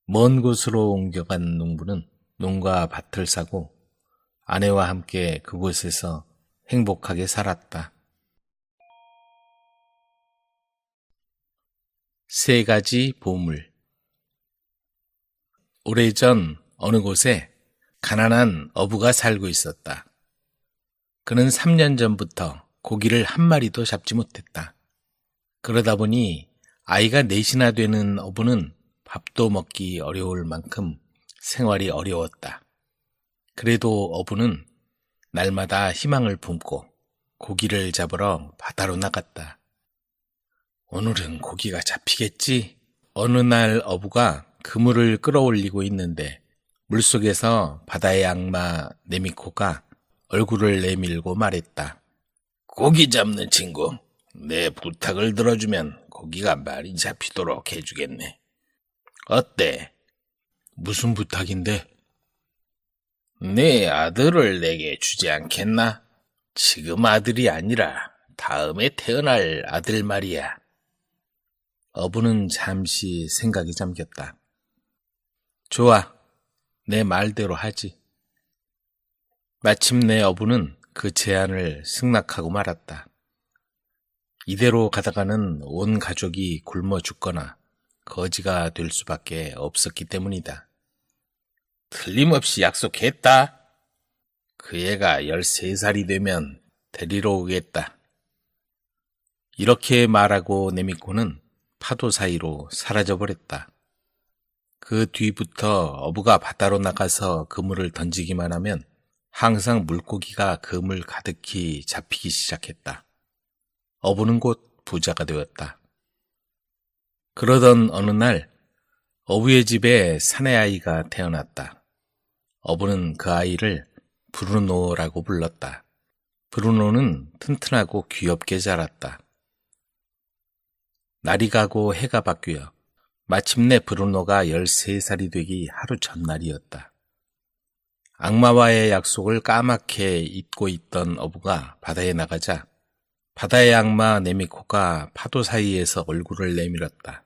S1: 먼 곳으로 옮겨간 농부는 농가 밭을 사고 아내와 함께 그곳에서 행복하게 살았다. 3가지 보물. 오래전 어느 곳에 가난한 어부가 살고 있었다. 그는 3년 전부터 고기를 한 마리도 잡지 못했다. 그러다 보니 아이가 4이나 되는 어부는 밥도 먹기 어려울 만큼 생활이 어려웠다. 그래도 어부는 날마다 희망을 품고 고기를 잡으러 바다로 나갔다. 오늘은 고기가 잡히겠지? 어느 날 어부가 그물을 끌어올리고 있는데 물속에서 바다의 악마 네미코가 얼굴을 내밀고 말했다. 고기 잡는 친구, 내 부탁을 들어주면 고기가 많이 잡히도록 해주겠네. 어때? 무슨 부탁인데? 내 아들을 내게 주지 않겠나? 지금 아들이 아니라 다음에 태어날 아들 말이야. 어부는 잠시 생각에 잠겼다. 좋아, 내 말대로 하지. 마침내 어부는 그 제안을 승낙하고 말았다. 이대로 가다가는 온 가족이 굶어 죽거나 거지가 될 수밖에 없었기 때문이다. 틀림없이 약속했다. 그 애가 13살이 되면 데리러 오겠다. 이렇게 말하고 네미코는 파도 사이로 사라져버렸다. 그 뒤부터 어부가 바다로 나가서 그물을 던지기만 하면 항상 물고기가 그물 가득히 잡히기 시작했다. 어부는 곧 부자가 되었다. 그러던 어느 날 어부의 집에 사내아이가 태어났다. 어부는 그 아이를 브루노라고 불렀다. 브루노는 튼튼하고 귀엽게 자랐다. 날이 가고 해가 바뀌어 마침내 브루노가 13살이 되기 하루 전날이었다. 악마와의 약속을 까맣게 잊고 있던 어부가 바다에 나가자 바다의 악마 네미코가 파도 사이에서 얼굴을 내밀었다.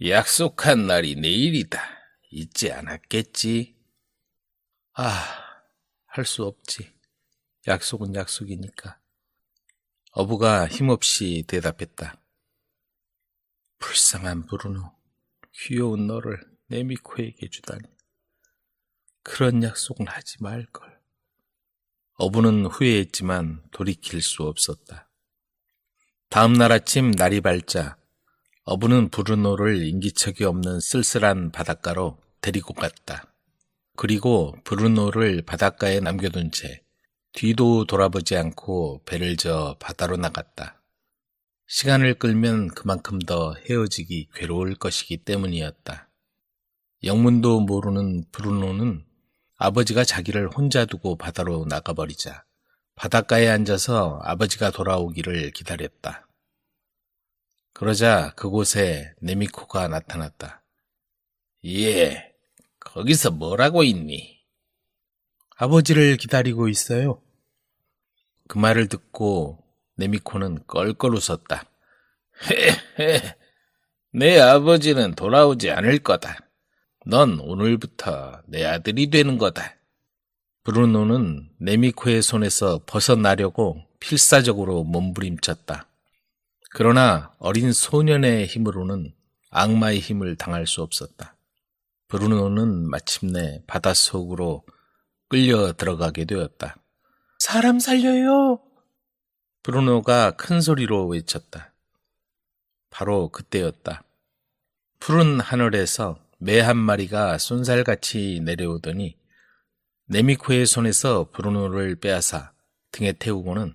S1: 약속한 날이 내일이다. 잊지 않았겠지? 할 수 없지. 약속은 약속이니까. 어부가 힘없이 대답했다. 불쌍한 브루노, 귀여운 너를 네미코에게 주다니. 그런 약속은 하지 말걸. 어부는 후회했지만 돌이킬 수 없었다. 다음 날 아침 날이 밝자 어부는 브루노를 인기척이 없는 쓸쓸한 바닷가로 데리고 갔다. 그리고 브루노를 바닷가에 남겨둔 채 뒤도 돌아보지 않고 배를 저 바다로 나갔다. 시간을 끌면 그만큼 더 헤어지기 괴로울 것이기 때문이었다. 영문도 모르는 브루노는 아버지가 자기를 혼자 두고 바다로 나가버리자 바닷가에 앉아서 아버지가 돌아오기를 기다렸다. 그러자 그곳에 네미코가 나타났다. 예, 거기서 뭘 하고 있니? 아버지를 기다리고 있어요. 그 말을 듣고 네미코는 껄껄 웃었다. 헤헤, 내 아버지는 돌아오지 않을 거다. 넌 오늘부터 내 아들이 되는 거다. 브루노는 네미코의 손에서 벗어나려고 필사적으로 몸부림쳤다. 그러나 어린 소년의 힘으로는 악마의 힘을 당할 수 없었다. 브루노는 마침내 바닷속으로 끌려 들어가게 되었다. 사람 살려요! 브루노가 큰 소리로 외쳤다. 바로 그때였다. 푸른 하늘에서 매 한 마리가 쏜살같이 내려오더니 네미코의 손에서 브루노를 빼앗아 등에 태우고는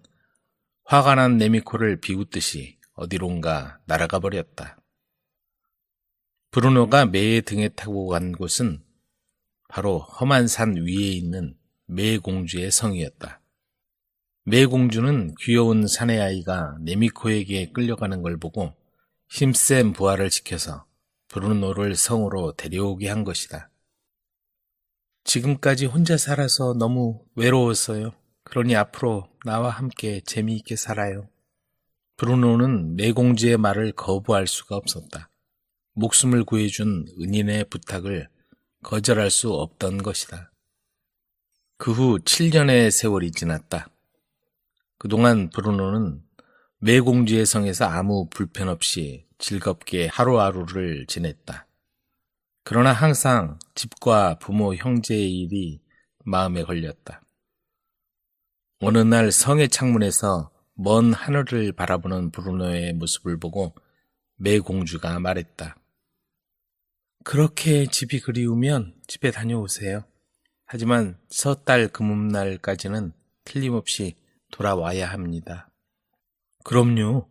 S1: 화가 난 네미코를 비웃듯이 어디론가 날아가 버렸다. 브루노가 매의 등에 타고 간 곳은 바로 험한 산 위에 있는 매공주의 성이었다. 매공주는 귀여운 사내아이가 네미코에게 끌려가는 걸 보고 힘센 부하를 시켜서 브루노를 성으로 데려오게 한 것이다. 지금까지 혼자 살아서 너무 외로웠어요. 그러니 앞으로 나와 함께 재미있게 살아요. 브루노는 매공주의 말을 거부할 수가 없었다. 목숨을 구해준 은인의 부탁을 거절할 수 없던 것이다. 그 후 7년의 세월이 지났다. 그동안 브루노는 매공주의 성에서 아무 불편 없이 즐겁게 하루하루를 지냈다. 그러나 항상 집과 부모, 형제의 일이 마음에 걸렸다. 어느 날 성의 창문에서 먼 하늘을 바라보는 브루노의 모습을 보고 매공주가 말했다. 그렇게 집이 그리우면 집에 다녀오세요. 하지만 섣달 금음날까지는 틀림없이 돌아와야 합니다. 그럼요.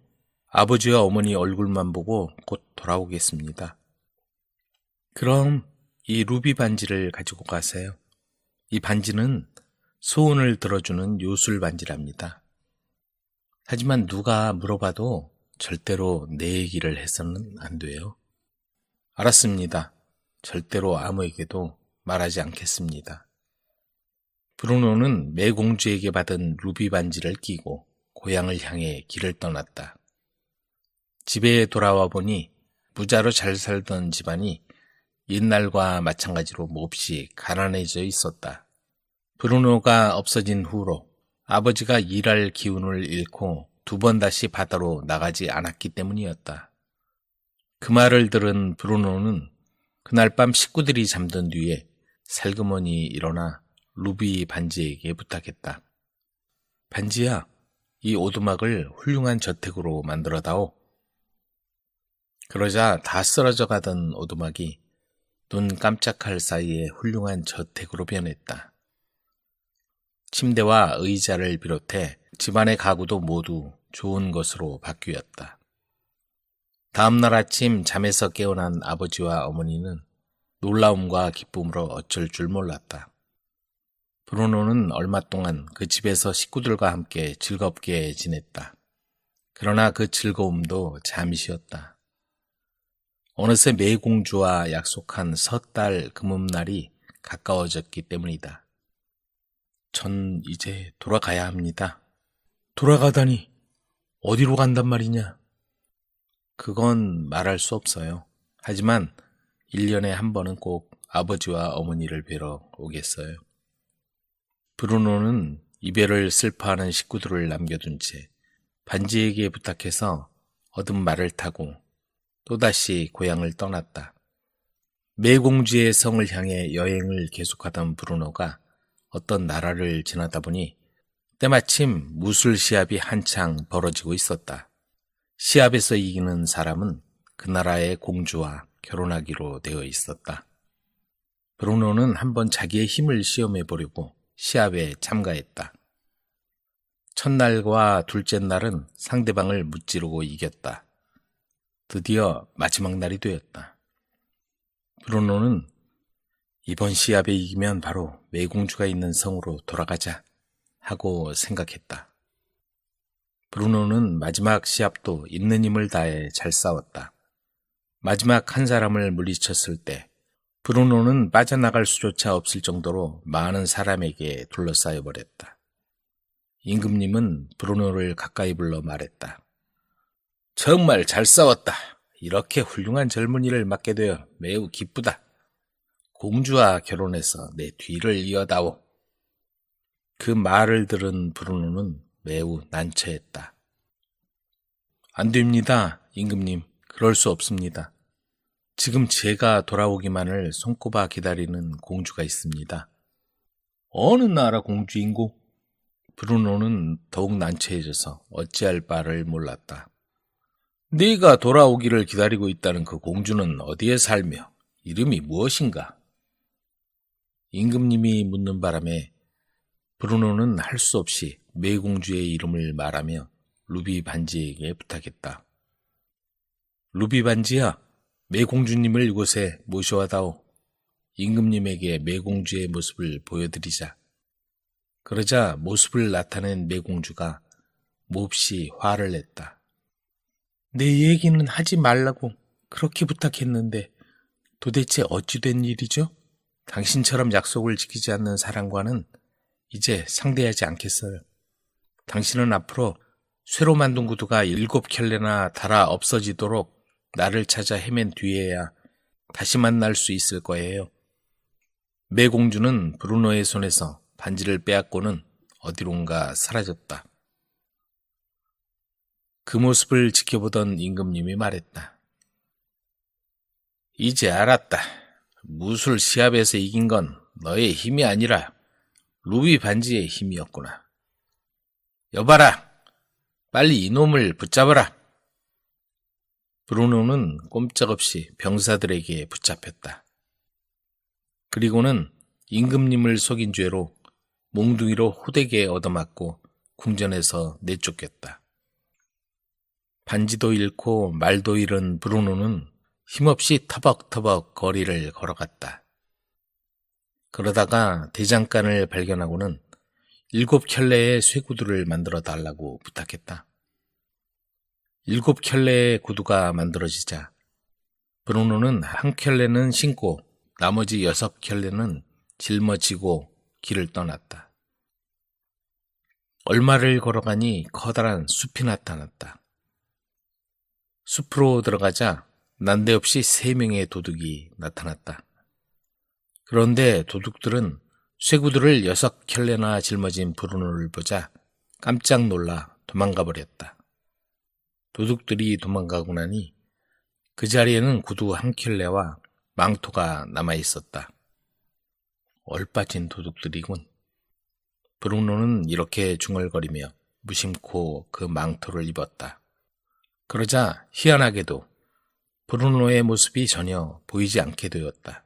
S1: 아버지와 어머니 얼굴만 보고 곧 돌아오겠습니다. 그럼 이 루비 반지를 가지고 가세요. 이 반지는 소원을 들어주는 요술 반지랍니다. 하지만 누가 물어봐도 절대로 내 얘기를 해서는 안 돼요. 알았습니다. 절대로 아무에게도 말하지 않겠습니다. 브루노는 매공주에게 받은 루비 반지를 끼고 고향을 향해 길을 떠났다. 집에 돌아와 보니 부자로 잘 살던 집안이 옛날과 마찬가지로 몹시 가난해져 있었다. 브루노가 없어진 후로 아버지가 일할 기운을 잃고 2번 다시 바다로 나가지 않았기 때문이었다. 그 말을 들은 브루노는 그날 밤 식구들이 잠든 뒤에 살그머니 일어나 루비 반지에게 부탁했다. 반지야, 이 오두막을 훌륭한 저택으로 만들어다오. 그러자 다 쓰러져 가던 오두막이 눈 깜짝할 사이에 훌륭한 저택으로 변했다. 침대와 의자를 비롯해 집안의 가구도 모두 좋은 것으로 바뀌었다. 다음날 아침 잠에서 깨어난 아버지와 어머니는 놀라움과 기쁨으로 어쩔 줄 몰랐다. 브루노는 얼마 동안 그 집에서 식구들과 함께 즐겁게 지냈다. 그러나 그 즐거움도 잠시였다. 어느새 매공주와 약속한 섣달 금음날이 가까워졌기 때문이다. 전 이제 돌아가야 합니다. 돌아가다니 어디로 간단 말이냐? 그건 말할 수 없어요. 하지만 1년에 한 번은 꼭 아버지와 어머니를 뵈러 오겠어요. 브루노는 이별을 슬퍼하는 식구들을 남겨둔 채 반지에게 부탁해서 얻은 말을 타고 또다시 고향을 떠났다. 매공주의 성을 향해 여행을 계속하던 브루노가 어떤 나라를 지나다 보니 때마침 무술 시합이 한창 벌어지고 있었다. 시합에서 이기는 사람은 그 나라의 공주와 결혼하기로 되어 있었다. 브루노는 한번 자기의 힘을 시험해 보려고 시합에 참가했다. 첫날과 둘째 날은 상대방을 무찌르고 이겼다. 드디어 마지막 날이 되었다. 브루노는 이번 시합에 이기면 바로 매공주가 있는 성으로 돌아가자 하고 생각했다. 브루노는 마지막 시합도 있는 힘을 다해 잘 싸웠다. 마지막 한 사람을 물리쳤을 때 브루노는 빠져나갈 수조차 없을 정도로 많은 사람에게 둘러싸여 버렸다. 임금님은 브루노를 가까이 불러 말했다. 정말 잘 싸웠다. 이렇게 훌륭한 젊은이를 맡게 되어 매우 기쁘다. 공주와 결혼해서 내 뒤를 이어다오. 그 말을 들은 브루노는 매우 난처했다. 안 됩니다, 임금님. 그럴 수 없습니다. 지금 제가 돌아오기만을 손꼽아 기다리는 공주가 있습니다. 어느 나라 공주인고? 브루노는 더욱 난처해져서 어찌할 바를 몰랐다. 네가 돌아오기를 기다리고 있다는 그 공주는 어디에 살며 이름이 무엇인가? 임금님이 묻는 바람에 브루노는 할 수 없이 매공주의 이름을 말하며 루비 반지에게 부탁했다. 루비 반지야, 매공주님을 이곳에 모셔와다오. 임금님에게 매공주의 모습을 보여드리자. 그러자 모습을 나타낸 매공주가 몹시 화를 냈다. 내 얘기는 하지 말라고 그렇게 부탁했는데 도대체 어찌 된 일이죠? 당신처럼 약속을 지키지 않는 사람과는 이제 상대하지 않겠어요. 당신은 앞으로 쇠로 만든 구두가 7켤레나 닳아 없어지도록 나를 찾아 헤맨 뒤에야 다시 만날 수 있을 거예요. 매공주는 브루노의 손에서 반지를 빼앗고는 어디론가 사라졌다. 그 모습을 지켜보던 임금님이 말했다. 이제 알았다. 무술 시합에서 이긴 건 너의 힘이 아니라 루비 반지의 힘이었구나. 여봐라! 빨리 이놈을 붙잡아라! 브루노는 꼼짝없이 병사들에게 붙잡혔다. 그리고는 임금님을 속인 죄로 몽둥이로 호되게 얻어맞고 궁전에서 내쫓겼다. 반지도 잃고 말도 잃은 브루노는 힘없이 터벅터벅 거리를 걸어갔다. 그러다가 대장간을 발견하고는 7켤레의 쇠구두를 만들어 달라고 부탁했다. 7켤레의 구두가 만들어지자 브루노는 한 켤레는 신고 나머지 6켤레는 짊어지고 길을 떠났다. 얼마를 걸어가니 커다란 숲이 나타났다. 숲으로 들어가자 난데없이 3명의 도둑이 나타났다. 그런데 도둑들은 쇠구두를 6켤레나 짊어진 브루노를 보자 깜짝 놀라 도망가 버렸다. 도둑들이 도망가고 나니 그 자리에는 구두 1켤레와 망토가 남아있었다. 얼빠진 도둑들이군. 브루노는 이렇게 중얼거리며 무심코 그 망토를 입었다. 그러자 희한하게도 브루노의 모습이 전혀 보이지 않게 되었다.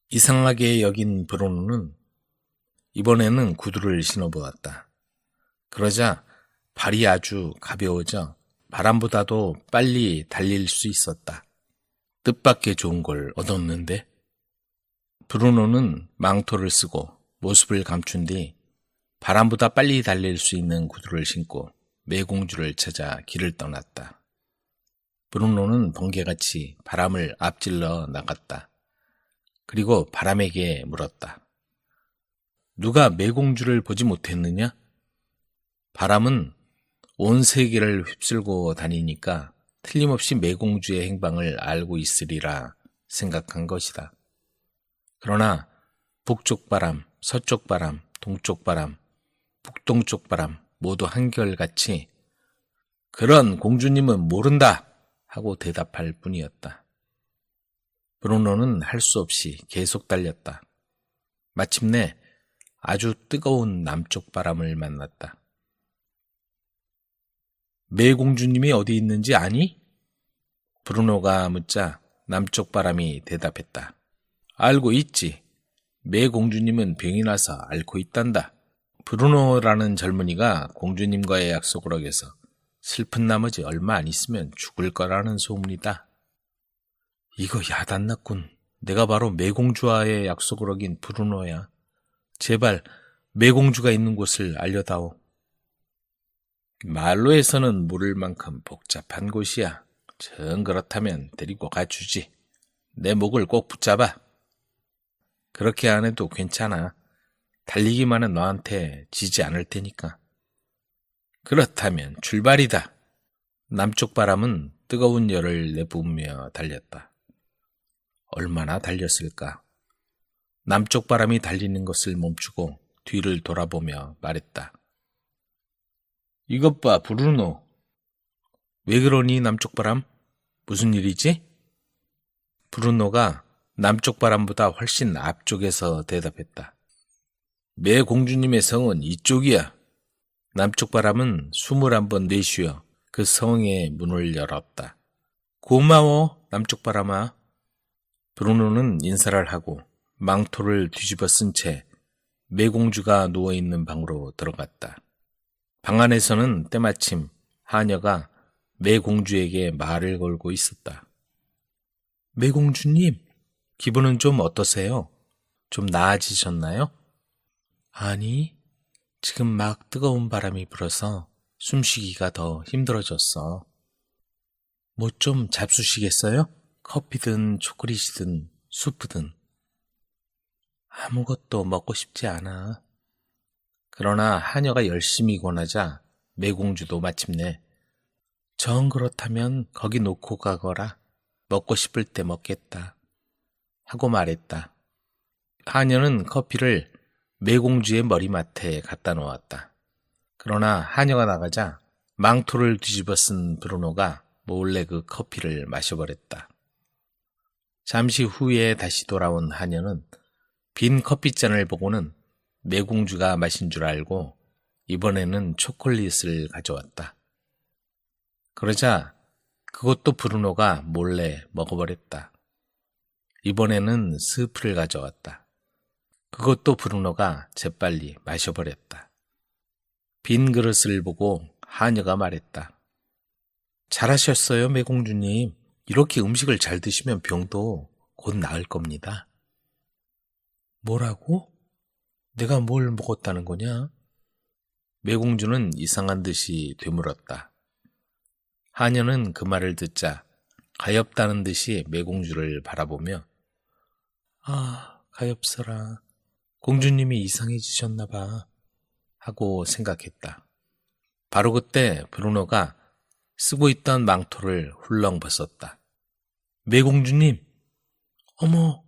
S1: 이상하게 여긴 브루노는 이번에는 구두를 신어보았다. 그러자 발이 아주 가벼워져 바람보다도 빨리 달릴 수 있었다. 뜻밖의 좋은 걸 얻었는데? 브루노는 망토를 쓰고 모습을 감춘 뒤 바람보다 빨리 달릴 수 있는 구두를 신고 매공주를 찾아 길을 떠났다. 브루노는 번개같이 바람을 앞질러 나갔다. 그리고 바람에게 물었다. 누가 매공주를 보지 못했느냐? 바람은 온 세계를 휩쓸고 다니니까 틀림없이 매공주의 행방을 알고 있으리라 생각한 것이다. 그러나 북쪽 바람, 서쪽 바람, 동쪽 바람, 북동쪽 바람 모두 한결같이 그런 공주님은 모른다 하고 대답할 뿐이었다. 브루노는 할 수 없이 계속 달렸다. 마침내 아주 뜨거운 남쪽 바람을 만났다. 매공주님이 어디 있는지 아니? 브루노가 묻자 남쪽 바람이 대답했다. 알고 있지. 매공주님은 병이 나서 앓고 있단다. 브루노라는 젊은이가 공주님과의 약속을 어겨서 슬픈 나머지 얼마 안 있으면 죽을 거라는 소문이다. 이거 야단났군. 내가 바로 매공주와의 약속을 어긴 브루노야. 제발 매공주가 있는 곳을 알려다오. 말로 해서는 모를 만큼 복잡한 곳이야. 정 그렇다면 데리고 가주지. 내 목을 꼭 붙잡아. 그렇게 안 해도 괜찮아. 달리기만은 너한테 지지 않을 테니까. 그렇다면 출발이다. 남쪽 바람은 뜨거운 열을 내뿜으며 달렸다. 얼마나 달렸을까? 남쪽 바람이 달리는 것을 멈추고 뒤를 돌아보며 말했다. 이것 봐, 브루노. 왜 그러니, 남쪽 바람? 무슨 일이지? 브루노가 남쪽 바람보다 훨씬 앞쪽에서 대답했다. 매 공주님의 성은 이쪽이야. 남쪽 바람은 숨을 한번 내쉬어 그 성의 문을 열었다. 고마워, 남쪽 바람아. 브루노는 인사를 하고 망토를 뒤집어 쓴 채 매공주가 누워있는 방으로 들어갔다. 방 안에서는 때마침 하녀가 매공주에게 말을 걸고 있었다. 매공주님, 기분은 좀 어떠세요? 좀 나아지셨나요? 아니, 지금 막 뜨거운 바람이 불어서 숨쉬기가 더 힘들어졌어. 뭐 좀 잡수시겠어요? 커피든 초콜릿이든 수프든. 아무것도 먹고 싶지 않아. 그러나 하녀가 열심히 권하자 매공주도 마침내 정 그렇다면 거기 놓고 가거라. 먹고 싶을 때 먹겠다. 하고 말했다. 하녀는 커피를 매공주의 머리맡에 갖다 놓았다. 그러나 하녀가 나가자 망토를 뒤집어 쓴 브루노가 몰래 그 커피를 마셔버렸다. 잠시 후에 다시 돌아온 하녀는 빈 커피잔을 보고는 매공주가 마신 줄 알고 이번에는 초콜릿을 가져왔다. 그러자 그것도 브루노가 몰래 먹어버렸다. 이번에는 스프를 가져왔다. 그것도 브루노가 재빨리 마셔버렸다. 빈 그릇을 보고 하녀가 말했다. 잘하셨어요, 매공주님. 이렇게 음식을 잘 드시면 병도 곧 나을 겁니다. 뭐라고? 내가 뭘 먹었다는 거냐? 매공주는 이상한 듯이 되물었다. 하녀는 그 말을 듣자 가엾다는 듯이 매공주를 바라보며 아, 가엾어라. 공주님이 이상해지셨나 봐. 하고 생각했다. 바로 그때 브루노가 쓰고 있던 망토를 훌렁 벗었다. 매공주님! 어머!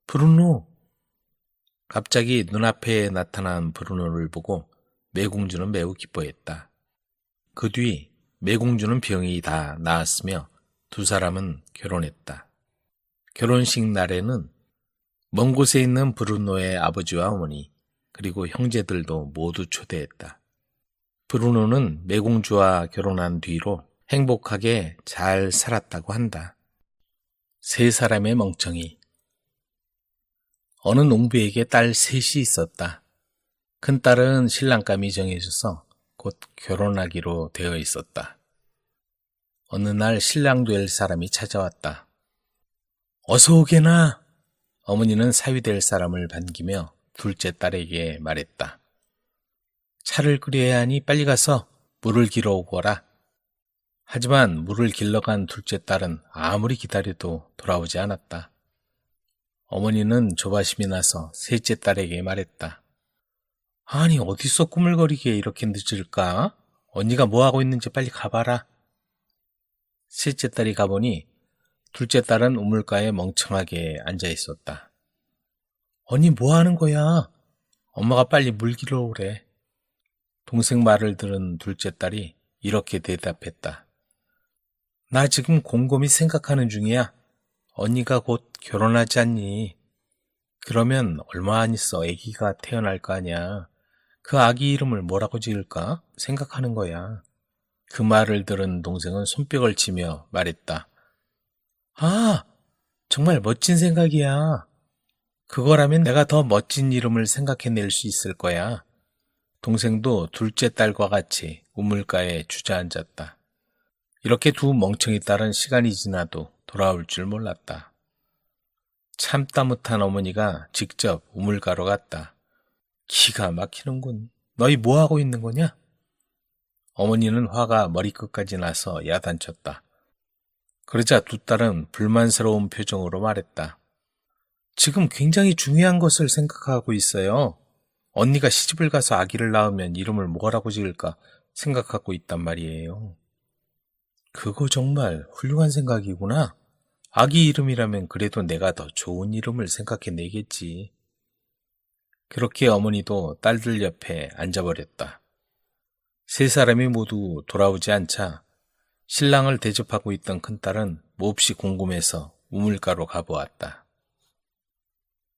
S1: 브루노! 갑자기 눈앞에 나타난 브루노를 보고 매공주는 매우 기뻐했다. 그 뒤 매공주는 병이 다 나았으며 두 사람은 결혼했다. 결혼식 날에는 먼 곳에 있는 브루노의 아버지와 어머니 그리고 형제들도 모두 초대했다. 브루노는 매공주와 결혼한 뒤로 행복하게 잘 살았다고 한다. 세 사람의 멍청이. 어느 농부에게 딸 셋이 있었다. 큰딸은 신랑감이 정해져서 곧 결혼하기로 되어 있었다. 어느 날 신랑 될 사람이 찾아왔다. 어서 오게나. 어머니는 사위 될 사람을 반기며 둘째 딸에게 말했다. 차를 끓여야 하니 빨리 가서 물을 길어 오거라. 하지만 물을 길러간 둘째 딸은 아무리 기다려도 돌아오지 않았다. 어머니는 조바심이 나서 셋째 딸에게 말했다. 아니, 어디서 꾸물거리게 이렇게 늦을까? 언니가 뭐하고 있는지 빨리 가봐라. 셋째 딸이 가보니 둘째 딸은 우물가에 멍청하게 앉아 있었다. 언니 뭐하는 거야? 엄마가 빨리 물 길러 오래. 동생 말을 들은 둘째 딸이 이렇게 대답했다. 나 지금 곰곰이 생각하는 중이야. 언니가 곧 결혼하지 않니? 그러면 얼마 안 있어 아기가 태어날 거 아니야. 그 아기 이름을 뭐라고 지을까 생각하는 거야. 그 말을 들은 동생은 손뼉을 치며 말했다. 아, 정말 멋진 생각이야. 그거라면 내가 더 멋진 이름을 생각해낼 수 있을 거야. 동생도 둘째 딸과 같이 우물가에 주저앉았다. 이렇게 두 멍청이 딸은 시간이 지나도 돌아올 줄 몰랐다. 참다 못한 어머니가 직접 우물가로 갔다. 기가 막히는군. 너희 뭐하고 있는 거냐? 어머니는 화가 머리끝까지 나서 야단쳤다. 그러자 두 딸은 불만스러운 표정으로 말했다. 지금 굉장히 중요한 것을 생각하고 있어요. 언니가 시집을 가서 아기를 낳으면 이름을 뭐라고 지을까 생각하고 있단 말이에요. 그거 정말 훌륭한 생각이구나. 아기 이름이라면 그래도 내가 더 좋은 이름을 생각해내겠지. 그렇게 어머니도 딸들 옆에 앉아버렸다. 세 사람이 모두 돌아오지 않자 신랑을 대접하고 있던 큰딸은 몹시 궁금해서 우물가로 가보았다.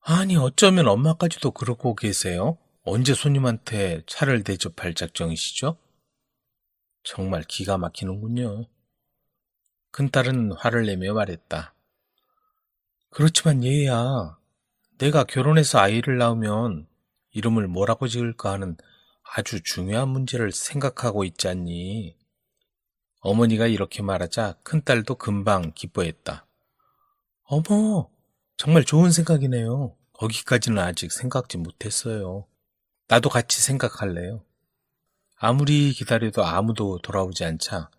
S1: 아니, 어쩌면 엄마까지도 그러고 계세요? 언제 손님한테 차를 대접할 작정이시죠? 정말 기가 막히는군요. 큰딸은 화를 내며 말했다. 그렇지만 얘야, 내가 결혼해서 아이를 낳으면 이름을 뭐라고 지을까 하는 아주 중요한 문제를 생각하고 있지 않니? 어머니가 이렇게 말하자 큰딸도 금방 기뻐했다. 어머, 정말 좋은 생각이네요. 거기까지는 아직 생각지 못했어요. 나도 같이 생각할래요. 아무리 기다려도 아무도 돌아오지 않자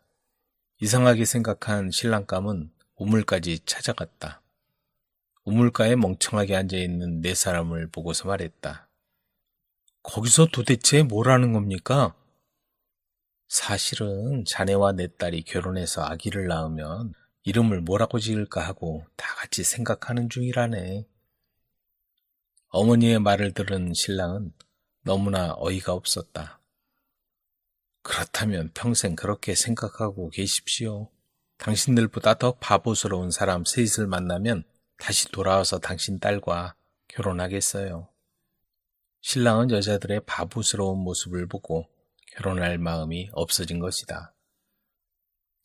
S1: 이상하게 생각한 신랑감은 우물까지 찾아갔다. 우물가에 멍청하게 앉아있는 네 사람을 보고서 말했다. 거기서 도대체 뭘 하는 겁니까? 사실은 자네와 내 딸이 결혼해서 아기를 낳으면 이름을 뭐라고 지을까 하고 다 같이 생각하는 중이라네. 어머니의 말을 들은 신랑은 너무나 어이가 없었다. 그렇다면 평생 그렇게 생각하고 계십시오. 당신들보다 더 바보스러운 사람 셋을 만나면 다시 돌아와서 당신 딸과 결혼하겠어요. 신랑은 여자들의 바보스러운 모습을 보고 결혼할 마음이 없어진 것이다.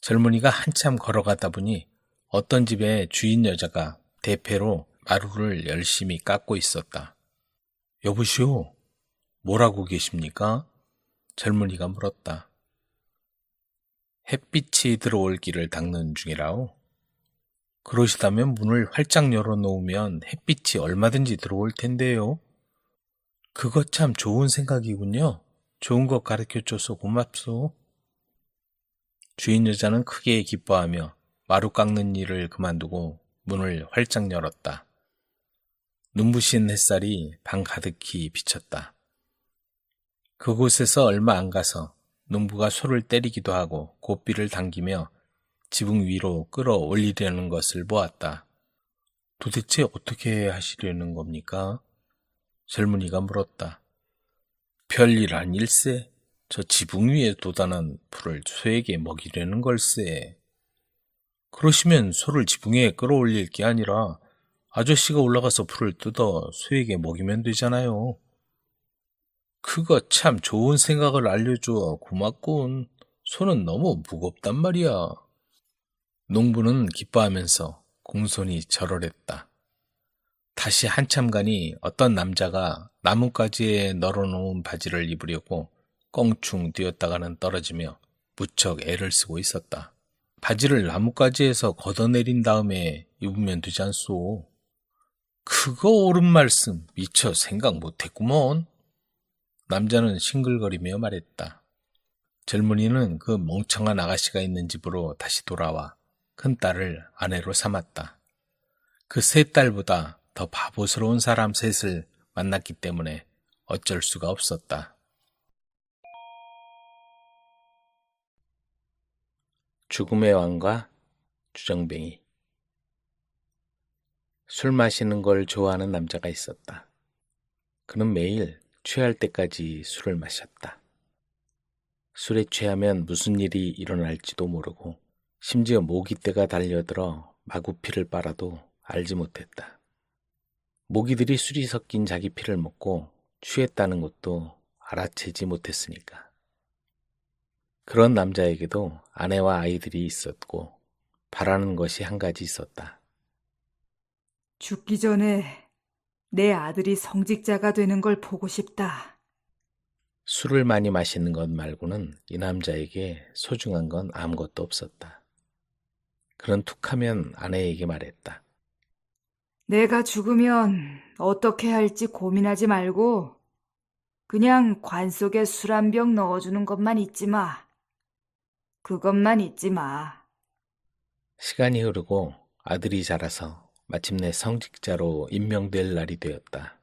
S1: 젊은이가 한참 걸어가다 보니 어떤 집의 주인 여자가 대패로 마루를 열심히 깎고 있었다. 여보시오, 뭐라고 계십니까? 젊은이가 물었다. 햇빛이 들어올 길을 닦는 중이라오. 그러시다면 문을 활짝 열어놓으면 햇빛이 얼마든지 들어올 텐데요. 그거 참 좋은 생각이군요. 좋은 것 가르쳐줘서 고맙소. 주인 여자는 크게 기뻐하며 마루 깎는 일을 그만두고 문을 활짝 열었다. 눈부신 햇살이 방 가득히 비쳤다. 그곳에서 얼마 안 가서 농부가 소를 때리기도 하고 고삐를 당기며 지붕 위로 끌어올리려는 것을 보았다. 도대체 어떻게 하시려는 겁니까? 젊은이가 물었다. 별일 아닐세. 저 지붕 위에 돋아난 풀을 소에게 먹이려는 걸세. 그러시면 소를 지붕에 끌어올릴 게 아니라 아저씨가 올라가서 풀을 뜯어 소에게 먹이면 되잖아요. 그거 참 좋은 생각을 알려줘. 고맙군. 소는 너무 무겁단 말이야. 농부는 기뻐하면서 공손히 절얼했다. 다시 한참 가니 어떤 남자가 나뭇가지에 널어놓은 바지를 입으려고 껑충 뛰었다가는 떨어지며 무척 애를 쓰고 있었다. 바지를 나뭇가지에서 걷어내린 다음에 입으면 되지 않소? 그거 옳은 말씀 미처 생각 못했구먼. 남자는 싱글거리며 말했다. 젊은이는 그 멍청한 아가씨가 있는 집으로 다시 돌아와 큰딸을 아내로 삼았다. 그 세 딸보다 더 바보스러운 사람 셋을 만났기 때문에 어쩔 수가 없었다. 죽음의 왕과 주정뱅이. 술 마시는 걸 좋아하는 남자가 있었다. 그는 매일 취할 때까지 술을 마셨다. 술에 취하면 무슨 일이 일어날지도 모르고 심지어 모기떼가 달려들어 마구 피를 빨아도 알지 못했다. 모기들이 술이 섞인 자기 피를 먹고 취했다는 것도 알아채지 못했으니까. 그런 남자에게도 아내와 아이들이 있었고 바라는 것이 한 가지 있었다.
S2: 죽기 전에 내 아들이 성직자가 되는 걸 보고 싶다.
S1: 술을 많이 마시는 것 말고는 이 남자에게 소중한 건 아무것도 없었다. 그는 툭하면 아내에게 말했다.
S2: 내가 죽으면 어떻게 할지 고민하지 말고 그냥 관 속에 술 한 병 넣어주는 것만 잊지 마. 그것만 잊지 마.
S1: 시간이 흐르고 아들이 자라서 마침내 성직자로 임명될 날이 되었다.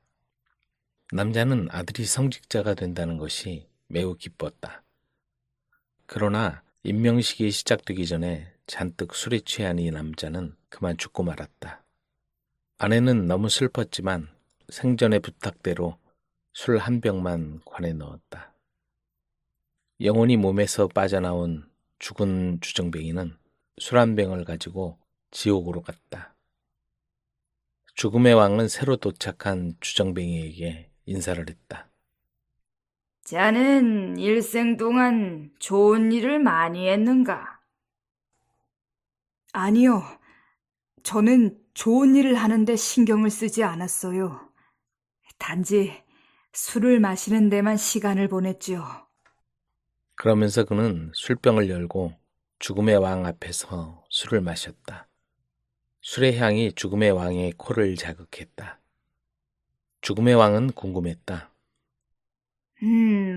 S1: 남자는 아들이 성직자가 된다는 것이 매우 기뻤다. 그러나 임명식이 시작되기 전에 잔뜩 술에 취한 이 남자는 그만 죽고 말았다. 아내는 너무 슬펐지만 생전의 부탁대로 술 한 병만 관에 넣었다. 영혼이 몸에서 빠져나온 죽은 주정뱅이는 술 한 병을 가지고 지옥으로 갔다. 죽음의 왕은 새로 도착한 주정뱅이에게 인사를 했다.
S2: 자는 일생 동안 좋은 일을 많이 했는가? 아니요. 저는 좋은 일을 하는데 신경을 쓰지 않았어요. 단지 술을 마시는 데만 시간을 보냈지요.
S1: 그러면서 그는 술병을 열고 죽음의 왕 앞에서 술을 마셨다. 술의 향이 죽음의 왕의 코를 자극했다. 죽음의 왕은 궁금했다.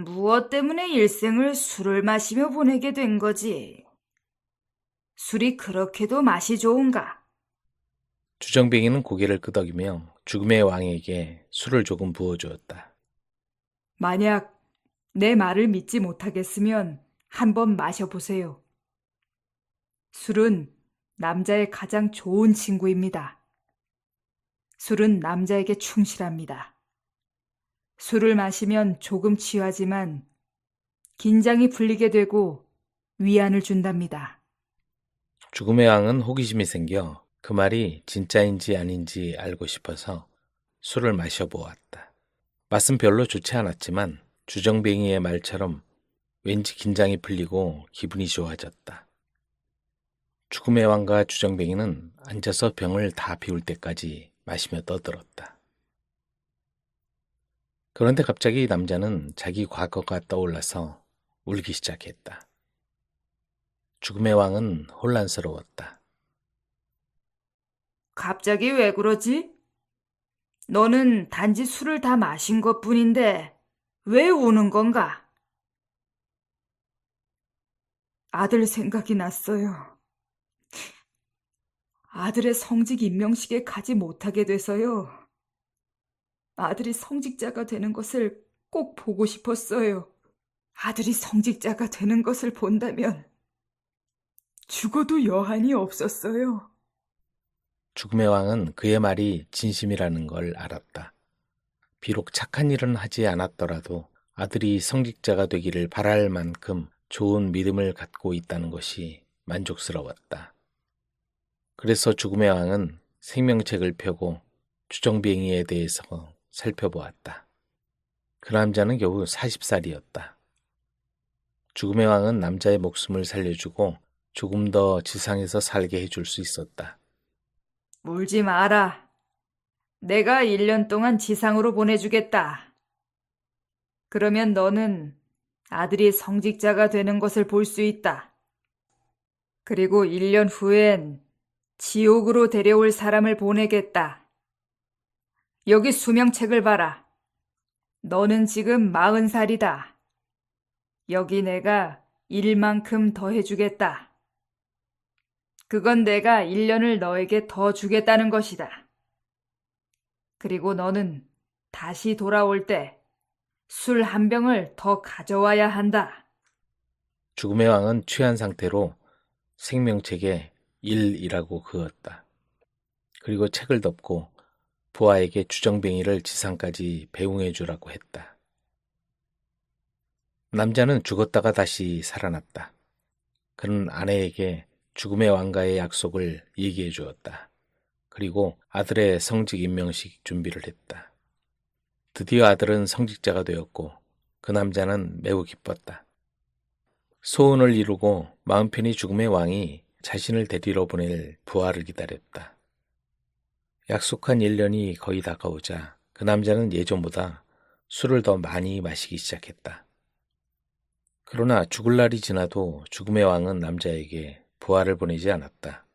S2: 무엇 때문에 일생을 술을 마시며 보내게 된 거지? 술이 그렇게도 맛이 좋은가?
S1: 주정뱅이는 고개를 끄덕이며 죽음의 왕에게 술을 조금 부어주었다.
S2: 만약 내 말을 믿지 못하겠으면 한번 마셔보세요. 술은 남자의 가장 좋은 친구입니다. 술은 남자에게 충실합니다. 술을 마시면 조금 취하지만 긴장이 풀리게 되고 위안을 준답니다.
S1: 죽음의 왕은 호기심이 생겨 그 말이 진짜인지 아닌지 알고 싶어서 술을 마셔보았다. 맛은 별로 좋지 않았지만 주정뱅이의 말처럼 왠지 긴장이 풀리고 기분이 좋아졌다. 죽음의 왕과 주정뱅이는 앉아서 병을 다 비울 때까지 마시며 떠들었다. 그런데 갑자기 남자는 자기 과거가 떠올라서 울기 시작했다. 죽음의 왕은 혼란스러웠다.
S2: 갑자기 왜 그러지? 너는 단지 술을 다 마신 것뿐인데 왜 우는 건가? 아들 생각이 났어요. 아들의 성직 임명식에 가지 못하게 돼서요. 아들이 성직자가 되는 것을 꼭 보고 싶었어요. 아들이 성직자가 되는 것을 본다면 죽어도 여한이 없었어요.
S1: 죽음의 왕은 그의 말이 진심이라는 걸 알았다. 비록 착한 일은 하지 않았더라도 아들이 성직자가 되기를 바랄 만큼 좋은 믿음을 갖고 있다는 것이 만족스러웠다. 그래서 죽음의 왕은 생명책을 펴고 주정뱅이에 대해서 살펴보았다. 그 남자는 겨우 40살이었다. 죽음의 왕은 남자의 목숨을 살려주고 조금 더 지상에서 살게 해줄 수 있었다.
S2: 울지 마라. 내가 1년 동안 지상으로 보내주겠다. 그러면 너는 아들이 성직자가 되는 것을 볼 수 있다. 그리고 1년 후엔 지옥으로 데려올 사람을 보내겠다. 여기 수명책을 봐라. 너는 지금 40살이다. 여기 내가 일만큼 더 해주겠다. 그건 내가 1년을 너에게 더 주겠다는 것이다. 그리고 너는 다시 돌아올 때 술 한 병을 더 가져와야 한다.
S1: 죽음의 왕은 취한 상태로 생명책에 1이라고 그었다. 그리고 책을 덮고 부하에게 주정뱅이를 지상까지 배웅해 주라고 했다. 남자는 죽었다가 다시 살아났다. 그는 아내에게 죽음의 왕과의 약속을 얘기해 주었다. 그리고 아들의 성직 임명식 준비를 했다. 드디어 아들은 성직자가 되었고 그 남자는 매우 기뻤다. 소원을 이루고 마음 편히 죽음의 왕이 자신을 데리러 보낼 부하를 기다렸다. 약속한 1년이 거의 다가오자 그 남자는 예전보다 술을 더 많이 마시기 시작했다. 그러나 죽을 날이 지나도 죽음의 왕은 남자에게 부하를 보내지 않았다.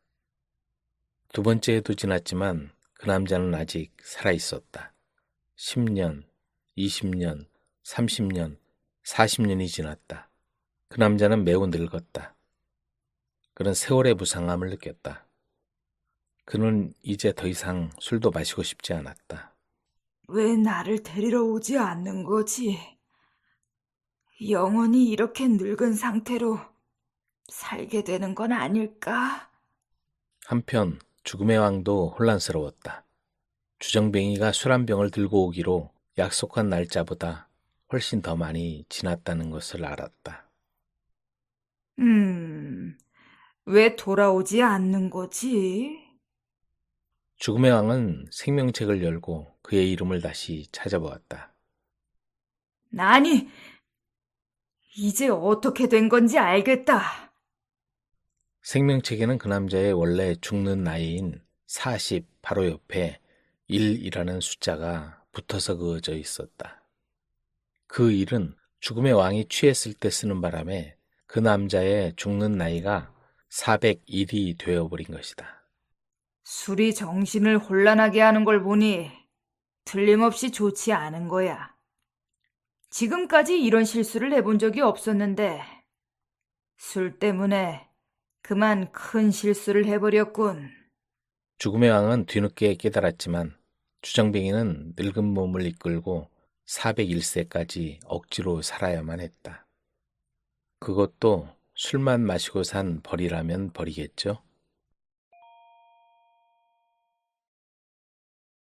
S1: 두 번째 해도 지났지만 그 남자는 아직 살아있었다. 10년, 20년, 30년, 40년이 지났다. 그 남자는 매우 늙었다. 그는 세월의 무상함을 느꼈다. 그는 이제 더 이상 술도 마시고 싶지 않았다.
S2: 왜 나를 데리러 오지 않는 거지? 영원히 이렇게 늙은 상태로 살게 되는 건 아닐까?
S1: 한편 죽음의 왕도 혼란스러웠다. 주정뱅이가 술 한 병을 들고 오기로 약속한 날짜보다 훨씬 더 많이 지났다는 것을 알았다.
S2: 왜 돌아오지 않는 거지?
S1: 죽음의 왕은 생명책을 열고 그의 이름을 다시 찾아보았다.
S2: 아니, 이제 어떻게 된 건지 알겠다.
S1: 생명책에는 그 남자의 원래 죽는 나이인 40 바로 옆에 1이라는 숫자가 붙어서 그어져 있었다. 그 1은 죽음의 왕이 취했을 때 쓰는 바람에 그 남자의 죽는 나이가 401이 되어버린 것이다.
S2: 술이 정신을 혼란하게 하는 걸 보니 틀림없이 좋지 않은 거야. 지금까지 이런 실수를 해본 적이 없었는데 술 때문에 그만 큰 실수를 해버렸군.
S1: 죽음의 왕은 뒤늦게 깨달았지만 주정뱅이는 늙은 몸을 이끌고 401세까지 억지로 살아야만 했다. 그것도 술만 마시고 산 벌이라면 벌이겠죠.